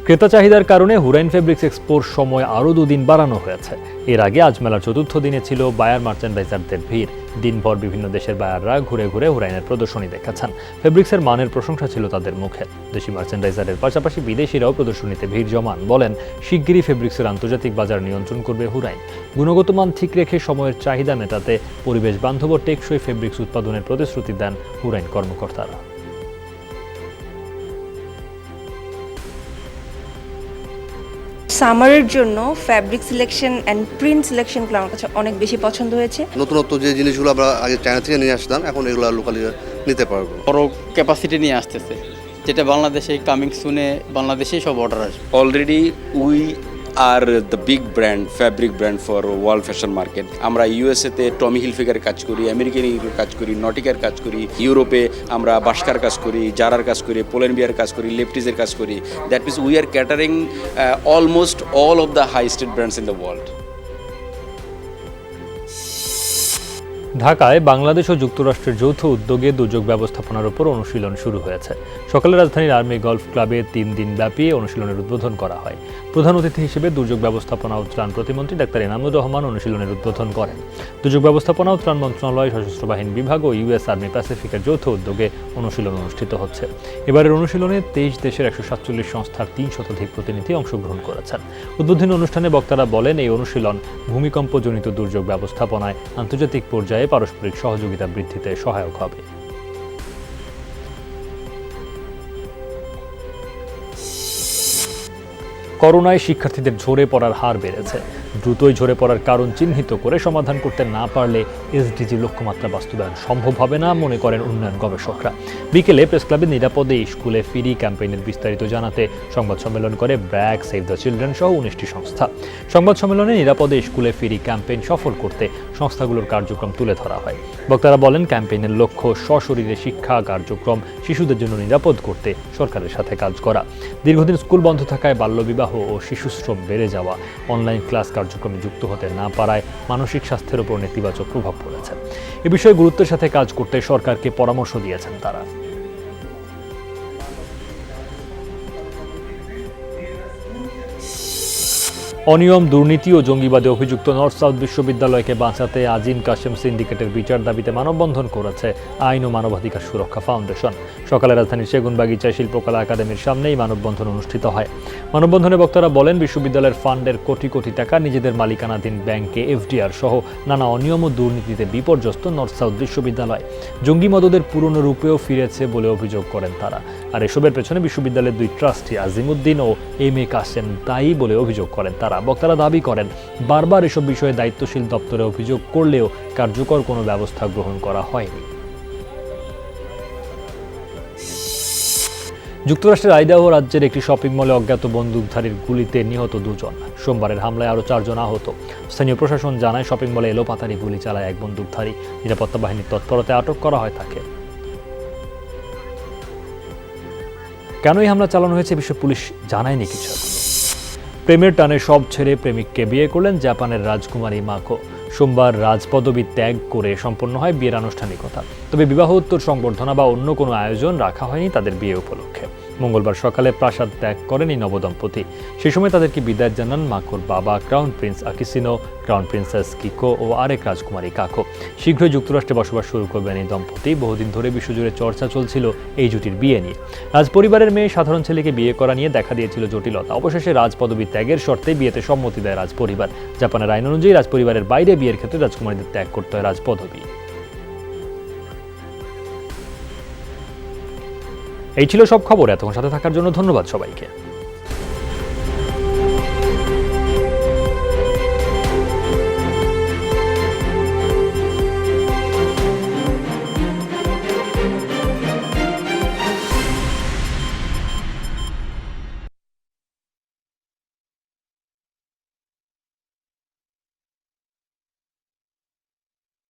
S1: ক্রেতা চাহিদার কারণে হুরাইন ফেব্রিক্স এক্সপোর সময় আরও 2 দিন বাড়ানো হয়েছে। এর আগে আজ মেলার 4র্থ দিনে ছিল বায়ার মার্চেন্ডাইজারদের ভিড়। দিনভর বিভিন্ন দেশের বায়াররা ঘুরে ঘুরে হুরাইনের প্রদর্শনী দেখাচ্ছেন। ফেব্রিক্সের মানের প্রশংসা ছিল তাদের মুখে। দেশি মার্চেন্ডাইজারের পাশাপাশি বিদেশিরাও প্রদর্শনীতে ভিড় জমান। বলেন, শিগগিরই ফেব্রিক্সের আন্তর্জাতিক বাজার নিয়ন্ত্রণ করবে হুরাইন। গুণগত মান ঠিক রেখে সময়ের চাহিদা মেটাতে পরিবেশ বান্ধব ও টেকসই ফেব্রিক্স উৎপাদনের প্রতিশ্রুতি দেন হুরাইন কর্মকর্তারা।
S3: সামারের জন্য ফ্যাব্রিক সিলেকশন অ্যান্ড প্রিন্ট সিলেকশনগুলো আমার কাছে অনেক বেশি পছন্দ হয়েছে।
S23: নতুনত্ব যে জিনিসগুলো আমরা আগে চায়না থেকে নিয়ে আসতাম, এখন এগুলো লোকালি নিতে পারবো।
S24: বড় ক্যাপাসিটি নিয়ে আসতেছে, যেটা বাংলাদেশে কামিং সুনে বাংলাদেশেই সব অর্ডার আসবে।
S25: Already we are the big brand, fabric brand for world fashion market. আমরা ইউএসএতে টমি হিলফিগারের কাজ করি, আমেরিকান কাজ করি, নটিকার কাজ করি, ইউরোপে আমরা বাস্কার কাজ করি, জারার কাজ করি, পোলেনবিয়ার কাজ করি, লেপটিজের কাজ করি। That means we are catering almost all of the high state brands in the world.
S1: ঢাকায় বাংলাদেশ ও যুক্তরাষ্ট্রের যৌথ উদ্যোগে দুর্যোগ ব্যবস্থাপনার উপর অনুশীলন শুরু হয়েছে। সকালে রাজধানীর আর্মি গলফ ক্লাবে 3 দিনব্যাপী অনুশীলনের উদ্বোধন করা হয়। প্রধান অতিথি হিসেবে দুর্যোগ ব্যবস্থাপনা ও ত্রাণ প্রতিমন্ত্রী ডাক্তার এনামুর রহমান অনুশীলনের উদ্বোধন করেন। দুর্যোগ ব্যবস্থাপনা ও ত্রাণ মন্ত্রণালয়, সশস্ত্র বাহিনী বিভাগ ও ইউএস আর্মি প্যাসিফিকের যৌথ উদ্যোগে অনুশীলন অনুষ্ঠিত হচ্ছে। এবারের অনুশীলনে 23 দেশের 147 সংস্থার 3 শতাধিক প্রতিনিধি অংশগ্রহণ করেছেন। উদ্বোধনী অনুষ্ঠানে বক্তারা বলেন, এই অনুশীলন ভূমিকম্পজনিত দুর্যোগ ব্যবস্থাপনায় আন্তর্জাতিক পর্যায়ে পারস্পরিক সহযোগিতা বৃদ্ধিতে সহায়ক হবে। করোনায় শিক্ষার্থীদের ঝরে পড়ার হার বেড়েছে। দ্রুতই ঝরে পড়ার কারণ চিহ্নিত করে সমাধান করতে না পারলে এসডিজি লক্ষ্যমাত্রা বাস্তবায়ন সম্ভব হবে না মনে করেন উন্নয়ন গবেষকরা। বিকেলে প্রেসক্লাবে নিরাপদে স্কুলে ফিরি ক্যাম্পেইনের বিস্তারিত জানাতে সংবাদ সম্মেলন করে ব্র্যাক, সেভ দ্য চিলড্রেন সহ 19টি সংস্থা। সংবাদ সম্মেলনে নিরাপদে স্কুলে ফিরি ক্যাম্পেইন সফল করতে সংস্থাগুলোর কার্যক্রম তুলে ধরা হয়। বক্তারা বলেন, ক্যাম্পেইনের লক্ষ্য সশরীরে শিক্ষা কার্যক্রম শিশুদের জন্য নিরাপদ করতে সরকারের সাথে কাজ করা। দীর্ঘদিন স্কুল বন্ধ থাকায় বাল্যবিবাহ ও শিশুশ্রম বেড়ে যাওয়া, অনলাইন ক্লাস কার্যক্রমে যুক্ত হতে না পারায় মানসিক স্বাস্থ্যের উপর নেতিবাচক প্রভাব পড়েছে। এ বিষয়ে গুরুত্বের সাথে কাজ করতে সরকারকে পরামর্শ দিয়েছেন তারা। অনিয়ম, দুর্নীতি ও জঙ্গিবাদে অভিযুক্ত নর্থ সাউথ বিশ্ববিদ্যালয়কে বাঁচাতে আজিম কাশেম সিন্ডিকেটের বিচার দাবিতে মানববন্ধন করেছে আইন ও মানবাধিকার সুরক্ষা ফাউন্ডেশন। সকালে রাজধানীর সেগুনবাগিচায় শিল্পকলা একাডেমির সামনেই মানববন্ধন অনুষ্ঠিত হয়। মানববন্ধনে বক্তারা বলেন, বিশ্ববিদ্যালয়ের ফান্ডের কোটি কোটি টাকা নিজেদের মালিকানাধীন ব্যাংকে এফডিআর সহ নানা অনিয়ম ও দুর্নীতিতে বিপর্যস্ত নর্থ সাউথ বিশ্ববিদ্যালয়। জঙ্গি মদদের পুরনো রূপেও ফিরেছে বলে অভিযোগ করেন তারা। আর এসবের পেছনে বিশ্ববিদ্যালয়ের দুই trustee Azimuddin O M A Kashem দায়ী বলে অভিযোগ করেন তারা। বক্তারা দাবি করেন, বারবার এসব বিষয়ে দায়িত্বশীল দপ্তরে অভিযোগ করলেও কার্যকর কোনো ব্যবস্থা গ্রহণ করা হয়নি। যুক্তরাষ্ট্রের আইডাহো রাজ্যের একটি শপিং মলে অজ্ঞাত বন্দুকধারীর গুলিতে নিহত 2 জন। সোমবারের হামলায় আরও 4 জন আহত। স্থানীয় প্রশাসন জানায়, শপিং মলে এলোপাতাড়ি গুলি চালায় এক বন্দুকধারী। নিরাপত্তা বাহিনীর তৎপরতায় আটক করা হয় তাকে। কেন এই হামলা চালানো হয়েছে বিষয়ে পুলিশ জানায়নি কিছু। প্রেমের টানে সব ছেড়ে প্রেমিককে বিয়ে করলেন জাপানের রাজকুমারী মাকো। সোমবার রাজপদবী ত্যাগ করে সম্পন্ন হয় বিয়ের আনুষ্ঠানিকতা। তবে বিবাহোত্তর সংবর্ধনা বা অন্য কোনো আয়োজন রাখা হয়নি তাদের বিয়ে উপলক্ষে। মঙ্গলবার সকালে প্রাসাদ ত্যাগ করেন এই নবদম্পতি। সে সময় তাদেরকে বিদায় জানান মাকোর বাবা crown prince Akishino, crown princess Kiko ও আরেক রাজকুমারী কাকো। শীঘ্রই যুক্তরাষ্ট্রে বসবাস শুরু করবেন এই দম্পতি। বহুদিন ধরে বিশ্বজুড়ে চর্চা চলছিল এই জুটির বিয়ে নিয়ে। রাজপরিবারের মেয়ে সাধারণ ছেলেকে বিয়ে করা নিয়ে দেখা দিয়েছিল জটিলতা। অবশেষে রাজপদবী ত্যাগের শর্তে বিয়েতে সম্মতি দেয় রাজপরিবার। জাপানের আইন অনুযায়ী রাজপরিবারের বাইরে বিয়ের ক্ষেত্রে রাজকুমারীদের ত্যাগ করতে হয় রাজপদবী। এই ছিল সব খবর। এতক্ষণ সাথে থাকার জন্য ধন্যবাদ সবাইকে।